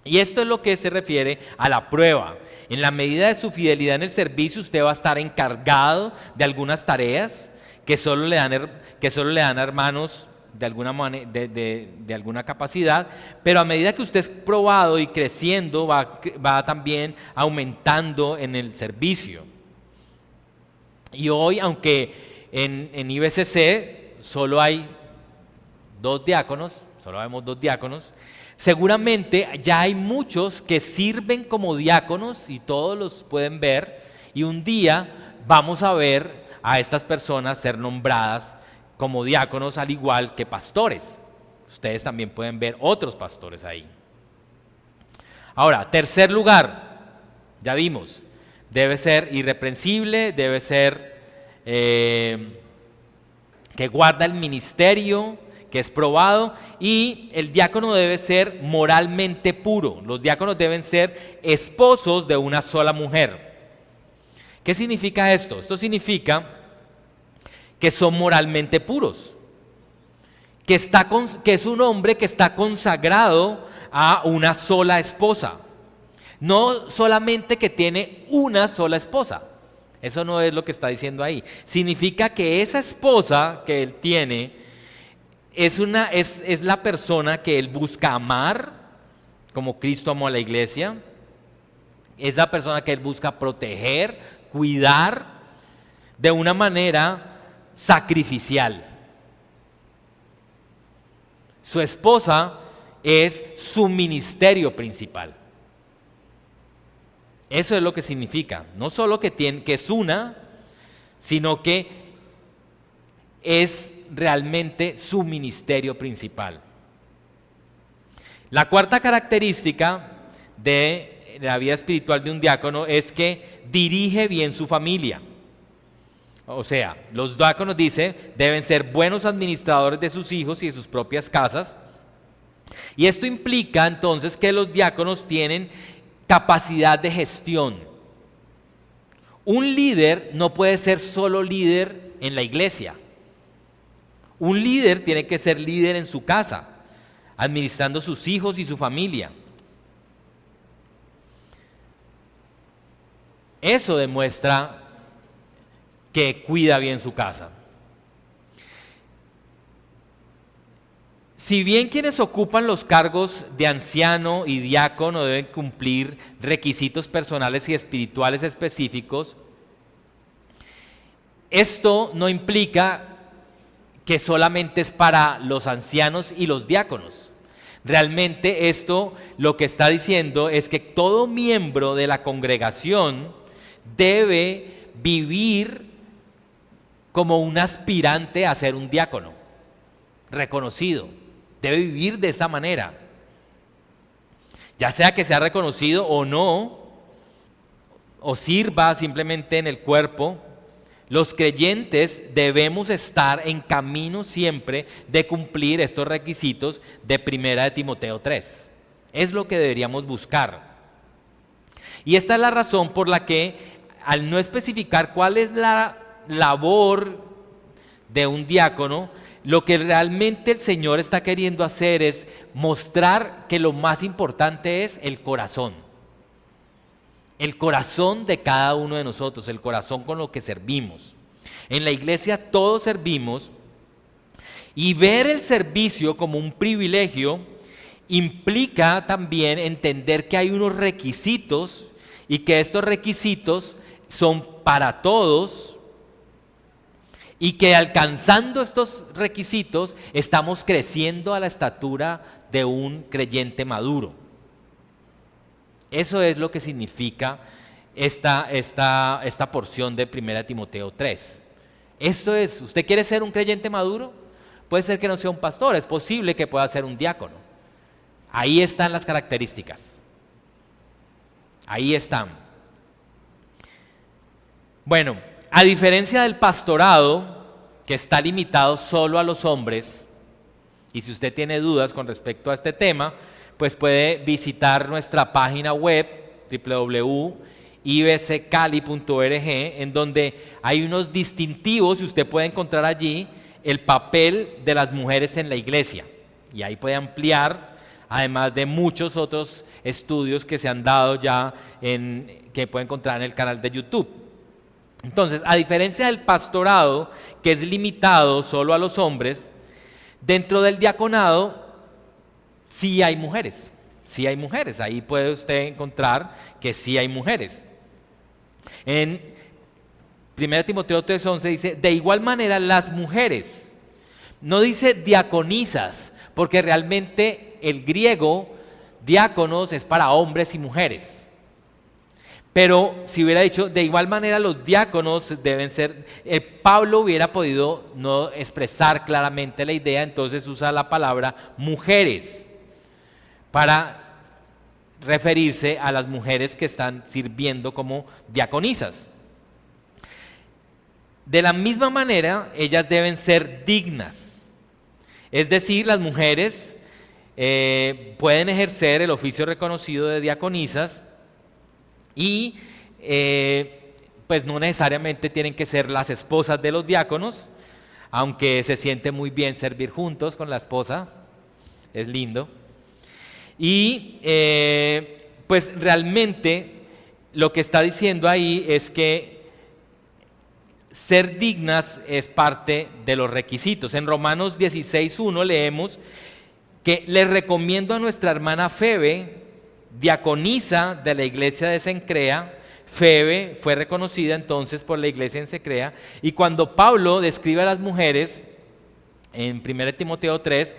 Y esto es lo que se refiere a la prueba. En la medida de su fidelidad en el servicio, usted va a estar encargado de algunas tareas que solo le dan a hermanos de alguna manera, de alguna capacidad, pero a medida que usted es probado y creciendo, va también aumentando en el servicio. Y hoy, aunque en IBCC solo hay solo vemos dos diáconos, seguramente ya hay muchos que sirven como diáconos y todos los pueden ver, y un día vamos a ver a estas personas ser nombradas como diáconos al igual que pastores. Ustedes también pueden ver otros pastores ahí. Ahora, tercer lugar, ya vimos, debe ser irreprensible, debe ser que guarda el ministerio, que es probado, y el diácono debe ser moralmente puro. Los diáconos deben ser esposos de una sola mujer. ¿Qué significa esto? Esto significa que son moralmente puros, que es un hombre que está consagrado a una sola esposa, no solamente que tiene una sola esposa. Eso no es lo que está diciendo ahí. Significa que esa esposa que él tiene es la persona que él busca amar, como Cristo amó a la iglesia. Es la persona que él busca proteger, cuidar de una manera sacrificial. Su esposa es su ministerio principal. Eso es lo que significa. No solo que es una, sino que es realmente su ministerio principal. La cuarta característica de la vida espiritual de un diácono es que dirige bien su familia. O sea, los diáconos, dice, deben ser buenos administradores de sus hijos y de sus propias casas. Y esto implica entonces que los diáconos tienen capacidad de gestión. Un líder no puede ser solo líder en la iglesia. Un líder tiene que ser líder en su casa, administrando sus hijos y su familia. Eso demuestra que cuida bien su casa. Si bien quienes ocupan los cargos de anciano y diácono deben cumplir requisitos personales y espirituales específicos, esto no implica que solamente es para los ancianos y los diáconos. Realmente esto lo que está diciendo es que todo miembro de la congregación debe vivir como un aspirante a ser un diácono reconocido. Debe vivir de esa manera. Ya sea que sea reconocido o no, o sirva simplemente en el cuerpo, los creyentes debemos estar en camino siempre de cumplir estos requisitos de 1 de Timoteo 3. Es lo que deberíamos buscar. Y esta es la razón por la que, al no especificar cuál es la labor de un diácono, lo que realmente el Señor está queriendo hacer es mostrar que lo más importante es el corazón. El corazón de cada uno de nosotros, el corazón con lo que servimos. En la iglesia todos servimos, y ver el servicio como un privilegio implica también entender que hay unos requisitos y que estos requisitos son para todos, y que alcanzando estos requisitos estamos creciendo a la estatura de un creyente maduro. Eso es lo que significa esta porción de 1 Timoteo 3. Esto es, ¿usted quiere ser un creyente maduro? Puede ser que no sea un pastor, es posible que pueda ser un diácono. Ahí están las características. Ahí están. Bueno, a diferencia del pastorado, que está limitado solo a los hombres, y si usted tiene dudas con respecto a este tema, pues puede visitar nuestra página web www.ibccali.org, en donde hay unos distintivos y usted puede encontrar allí el papel de las mujeres en la iglesia. Y ahí puede ampliar, además de muchos otros estudios que se han dado ya, que puede encontrar en el canal de YouTube. Entonces, a diferencia del pastorado, que es limitado solo a los hombres, dentro del diaconado sí hay mujeres. Sí hay mujeres, ahí puede usted encontrar que sí hay mujeres. En 1 Timoteo 3:11 dice, de igual manera las mujeres, no dice diaconisas, porque realmente el griego diáconos es para hombres y mujeres. Pero si hubiera dicho, de igual manera los diáconos deben ser, Pablo hubiera podido no expresar claramente la idea, entonces usa la palabra mujeres para referirse a las mujeres que están sirviendo como diaconisas. De la misma manera, ellas deben ser dignas. Es decir, las mujeres pueden ejercer el oficio reconocido de diaconisas, y pues no necesariamente tienen que ser las esposas de los diáconos, aunque se siente muy bien servir juntos con la esposa, es lindo. Y pues realmente lo que está diciendo ahí es que ser dignas es parte de los requisitos. En Romanos 16:1 leemos que les recomiendo a nuestra hermana Febe, diaconisa de la iglesia de Cencrea. Febe fue reconocida entonces por la iglesia en Cencrea, y cuando Pablo describe a las mujeres en 1 Timoteo 3,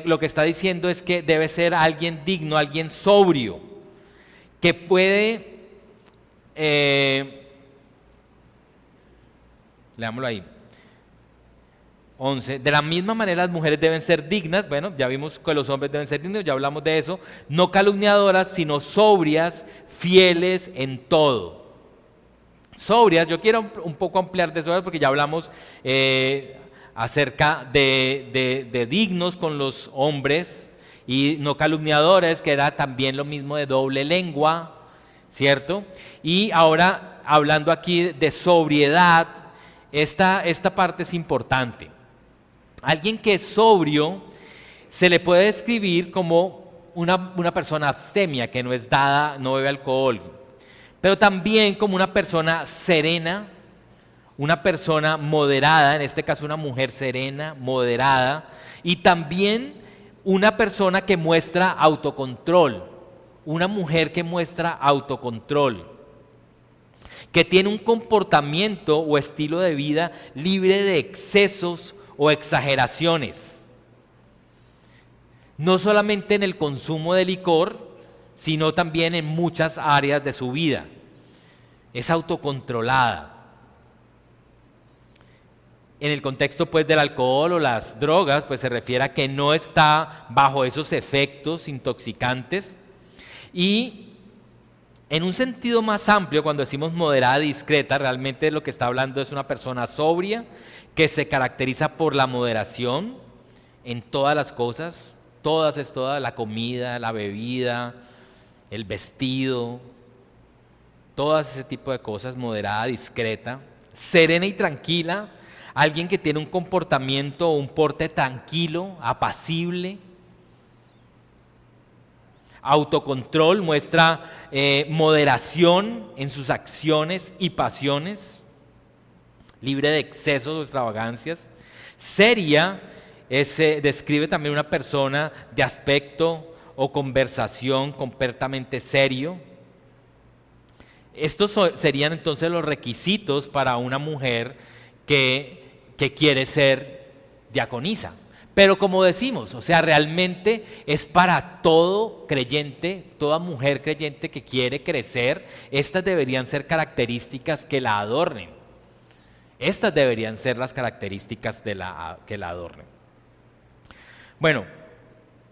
lo que está diciendo es que debe ser alguien digno, alguien sobrio, que puede, leámoslo ahí, 11. De la misma manera las mujeres deben ser dignas, bueno, ya vimos que los hombres deben ser dignos, ya hablamos de eso, no calumniadoras, sino sobrias, fieles en todo. Sobrias, yo quiero un poco ampliar de sobrias porque ya hablamos acerca de dignos con los hombres y no calumniadores, que era también lo mismo de doble lengua, ¿cierto? Y ahora hablando aquí de sobriedad, esta parte es importante. Alguien que es sobrio se le puede describir como una persona abstemia, que no es dada, no bebe alcohol, pero también como una persona serena, una persona moderada, en este caso una mujer serena, moderada, y también una persona que muestra autocontrol, una mujer que muestra autocontrol, que tiene un comportamiento o estilo de vida libre de excesos o exageraciones, no solamente en el consumo de licor, sino también en muchas áreas de su vida. Es autocontrolada. En el contexto pues del alcohol o las drogas, pues se refiere a que no está bajo esos efectos intoxicantes. Y en un sentido más amplio, cuando decimos moderada, discreta, realmente lo que está hablando es una persona sobria que se caracteriza por la moderación en todas las cosas, todas es toda, la comida, la bebida, el vestido, todas ese tipo de cosas, moderada, discreta, serena y tranquila, alguien que tiene un comportamiento o un porte tranquilo, apacible. Autocontrol, muestra moderación en sus acciones y pasiones, libre de excesos o extravagancias. Seria, describe también una persona de aspecto o conversación completamente serio. Estos serían entonces los requisitos para una mujer que quiere ser diaconisa. Pero como decimos, o sea, realmente es para todo creyente, toda mujer creyente que quiere crecer, estas deberían ser características que la adornen. Estas deberían ser las características que la adornen. Bueno,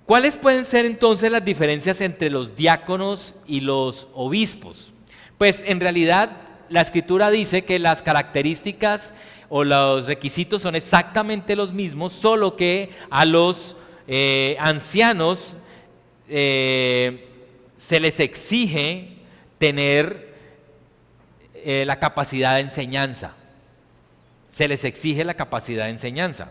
¿cuáles pueden ser entonces las diferencias entre los diáconos y los obispos? Pues en realidad la Escritura dice que las características o los requisitos son exactamente los mismos, solo que a los ancianos se les exige tener la capacidad de enseñanza. Se les exige la capacidad de enseñanza,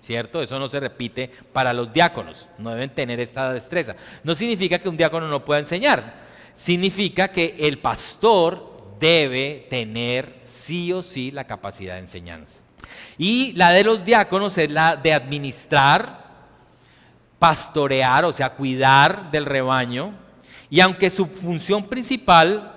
¿cierto? Eso no se repite para los diáconos, no deben tener esta destreza. No significa que un diácono no pueda enseñar, significa que el pastor debe tener sí o sí la capacidad de enseñanza. Y la de los diáconos es la de administrar, pastorear, o sea, cuidar del rebaño. Y aunque su función principal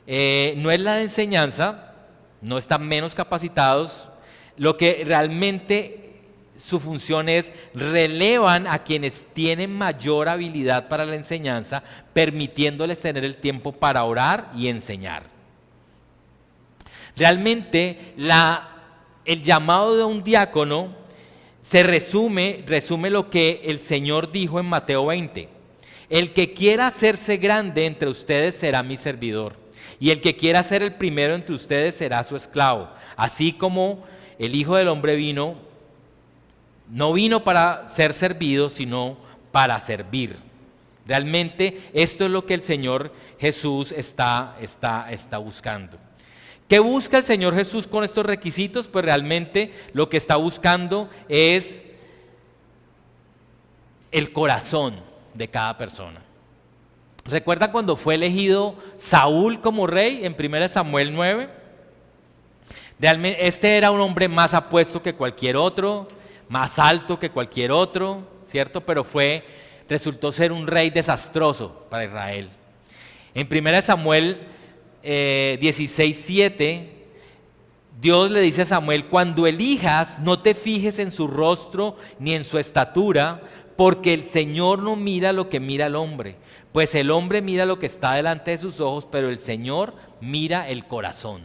no es la de enseñanza, no están menos capacitados, lo que realmente su función es relevan a quienes tienen mayor habilidad para la enseñanza, permitiéndoles tener el tiempo para orar y enseñar. Realmente el llamado de un diácono resume lo que el Señor dijo en Mateo 20. El que quiera hacerse grande entre ustedes será mi servidor, y el que quiera ser el primero entre ustedes será su esclavo. Así como el Hijo del Hombre no vino para ser servido, sino para servir. Realmente esto es lo que el Señor Jesús está buscando. ¿Qué busca el Señor Jesús con estos requisitos? Pues realmente lo que está buscando es el corazón de cada persona. ¿Recuerdan cuando fue elegido Saúl como rey en 1 Samuel 9? Realmente este era un hombre más apuesto que cualquier otro, más alto que cualquier otro, ¿cierto? Pero resultó ser un rey desastroso para Israel. En 1 Samuel 16:7, Dios le dice a Samuel: cuando elijas, no te fijes en su rostro ni en su estatura, porque el Señor no mira lo que mira el hombre, pues el hombre mira lo que está delante de sus ojos, pero el Señor mira el corazón.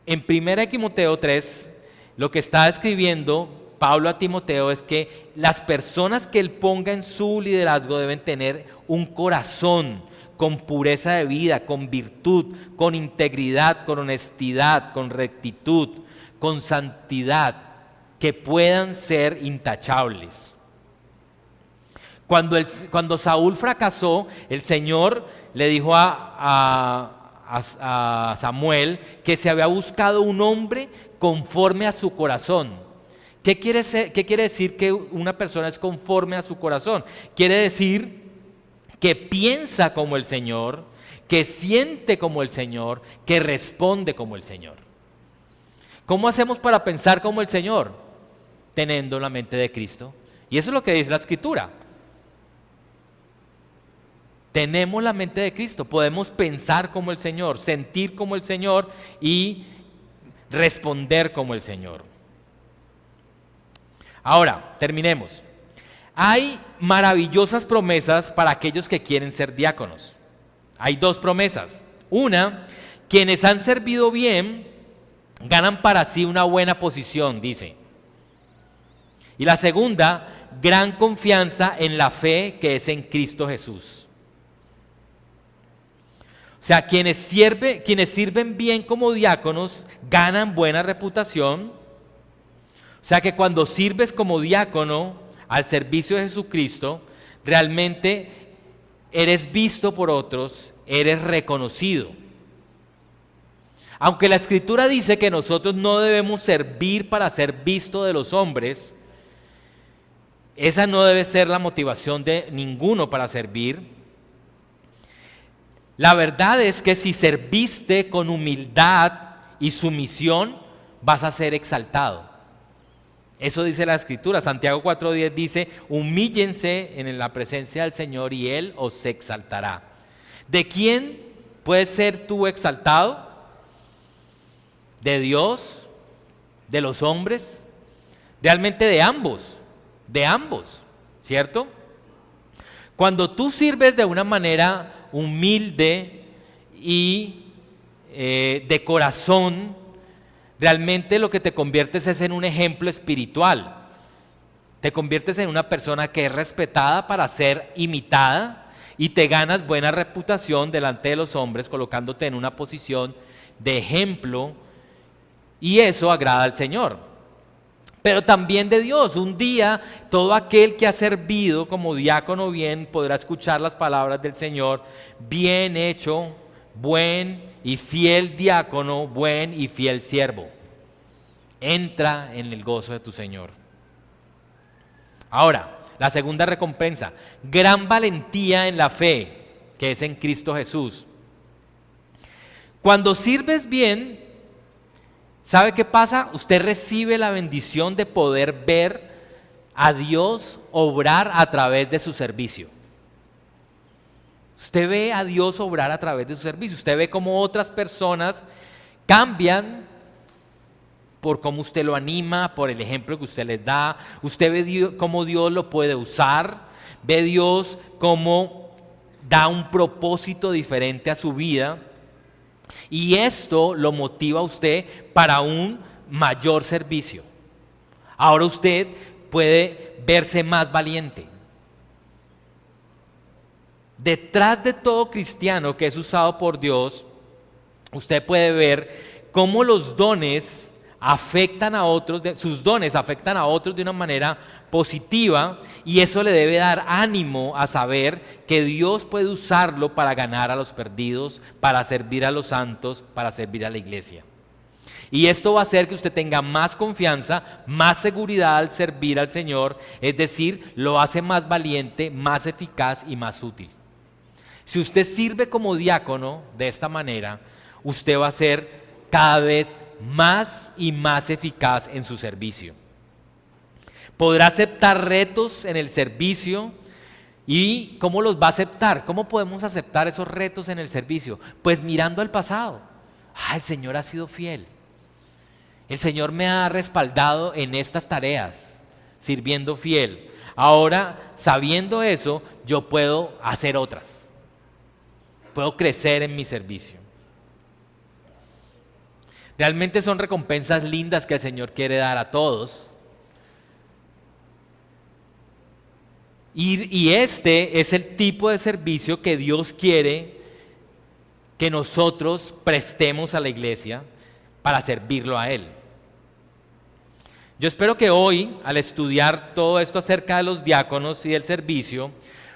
En 1 Timoteo 3, lo que está escribiendo Pablo a Timoteo es que las personas que él ponga en su liderazgo deben tener un corazón con pureza de vida, con virtud, con integridad, con honestidad, con rectitud, con santidad, que puedan ser intachables. Cuando Saúl fracasó, el Señor le dijo a Samuel que se había buscado un hombre conforme a su corazón. ¿Qué quiere decir que una persona es conforme a su corazón? Quiere decir que piensa como el Señor, que siente como el Señor, que responde como el Señor. ¿Cómo hacemos para pensar como el Señor? Teniendo la mente de Cristo. Y eso es lo que dice la Escritura. Tenemos la mente de Cristo, podemos pensar como el Señor, sentir como el Señor y responder como el Señor. Ahora, terminemos. Hay maravillosas promesas para aquellos que quieren ser diáconos. Hay dos promesas. Una, quienes han servido bien ganan para sí una buena posición, dice. Y la segunda, gran confianza en la fe que es en Cristo Jesús. O sea, quienes sirven bien como diáconos ganan buena reputación. O sea que cuando sirves como diácono al servicio de Jesucristo, realmente eres visto por otros, eres reconocido. Aunque la Escritura dice que nosotros no debemos servir para ser visto de los hombres, esa no debe ser la motivación de ninguno para servir. La verdad es que si serviste con humildad y sumisión, vas a ser exaltado. Eso dice la Escritura. Santiago 4:10 dice: humíllense en la presencia del Señor y Él os exaltará. ¿De quién puedes ser tú exaltado? ¿De Dios? ¿De los hombres? Realmente de ambos, ¿cierto? Cuando tú sirves de una manera humilde y de corazón, realmente lo que te conviertes es en un ejemplo espiritual. Te conviertes en una persona que es respetada para ser imitada y te ganas buena reputación delante de los hombres, colocándote en una posición de ejemplo, y eso agrada al Señor. Pero también de Dios. Un día todo aquel que ha servido como diácono bien podrá escuchar las palabras del Señor: bien hecho, buen y fiel diácono, buen y fiel siervo. Entra en el gozo de tu Señor. Ahora, la segunda recompensa: gran valentía en la fe, que es en Cristo Jesús. Cuando sirves bien, ¿sabe qué pasa? Usted recibe la bendición de poder ver a Dios obrar a través de su servicio. Usted ve a Dios obrar a través de su servicio. Usted ve cómo otras personas cambian por cómo usted lo anima, por el ejemplo que usted les da. Usted ve cómo Dios lo puede usar. Ve Dios cómo da un propósito diferente a su vida. Y esto lo motiva a usted para un mayor servicio. Ahora usted puede verse más valiente. Detrás de todo cristiano que es usado por Dios, usted puede ver cómo los dones afectan a otros, sus dones afectan a otros de una manera positiva, y eso le debe dar ánimo a saber que Dios puede usarlo para ganar a los perdidos, para servir a los santos, para servir a la iglesia. Y esto va a hacer que usted tenga más confianza, más seguridad al servir al Señor, es decir, lo hace más valiente, más eficaz y más útil. Si usted sirve como diácono de esta manera, usted va a ser cada vez más y más eficaz en su servicio. Podrá aceptar retos en el servicio. ¿Y cómo los va a aceptar? ¿Cómo podemos aceptar esos retos en el servicio? Pues mirando al pasado. El Señor ha sido fiel. El Señor me ha respaldado en estas tareas, sirviendo fiel. Ahora, sabiendo eso, yo puedo hacer otras. Puedo crecer en mi servicio. Realmente son recompensas lindas que el Señor quiere dar a todos. Y este es el tipo de servicio que Dios quiere que nosotros prestemos a la iglesia para servirlo a Él. Yo espero que hoy, al estudiar todo esto acerca de los diáconos y del servicio,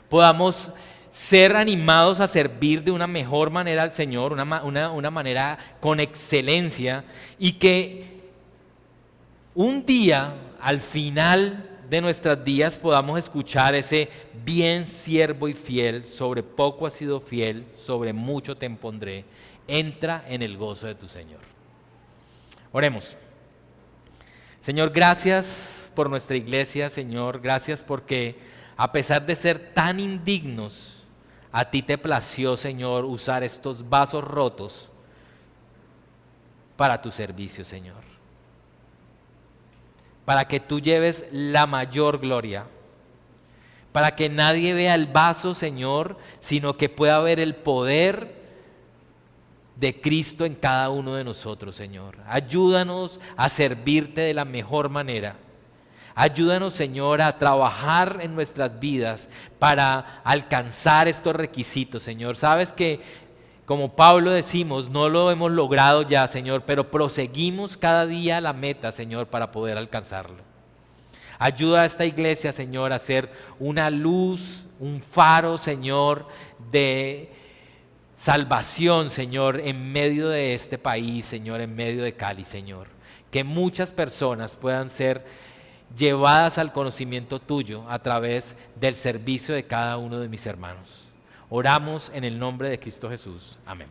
podamos ser animados a servir de una mejor manera al Señor, una manera con excelencia, y que un día, al final de nuestros días, podamos escuchar ese bien siervo y fiel, sobre poco has sido fiel, sobre mucho te pondré, entra en el gozo de tu Señor. Oremos. Señor, gracias por nuestra iglesia, Señor, gracias porque a pesar de ser tan indignos, a ti te plació, Señor, usar estos vasos rotos para tu servicio, Señor. Para que tú lleves la mayor gloria, para que nadie vea el vaso, Señor, sino que pueda ver el poder de Cristo en cada uno de nosotros, Señor. Ayúdanos a servirte de la mejor manera. Ayúdanos, Señor, a trabajar en nuestras vidas para alcanzar estos requisitos, Señor. Sabes que, como Pablo decimos, no lo hemos logrado ya, Señor, pero proseguimos cada día a la meta, Señor, para poder alcanzarlo. Ayuda a esta iglesia, Señor, a ser una luz, un faro, Señor, de salvación, Señor, en medio de este país, Señor, en medio de Cali, Señor. Que muchas personas puedan ser llevadas al conocimiento tuyo a través del servicio de cada uno de mis hermanos. Oramos en el nombre de Cristo Jesús. Amén.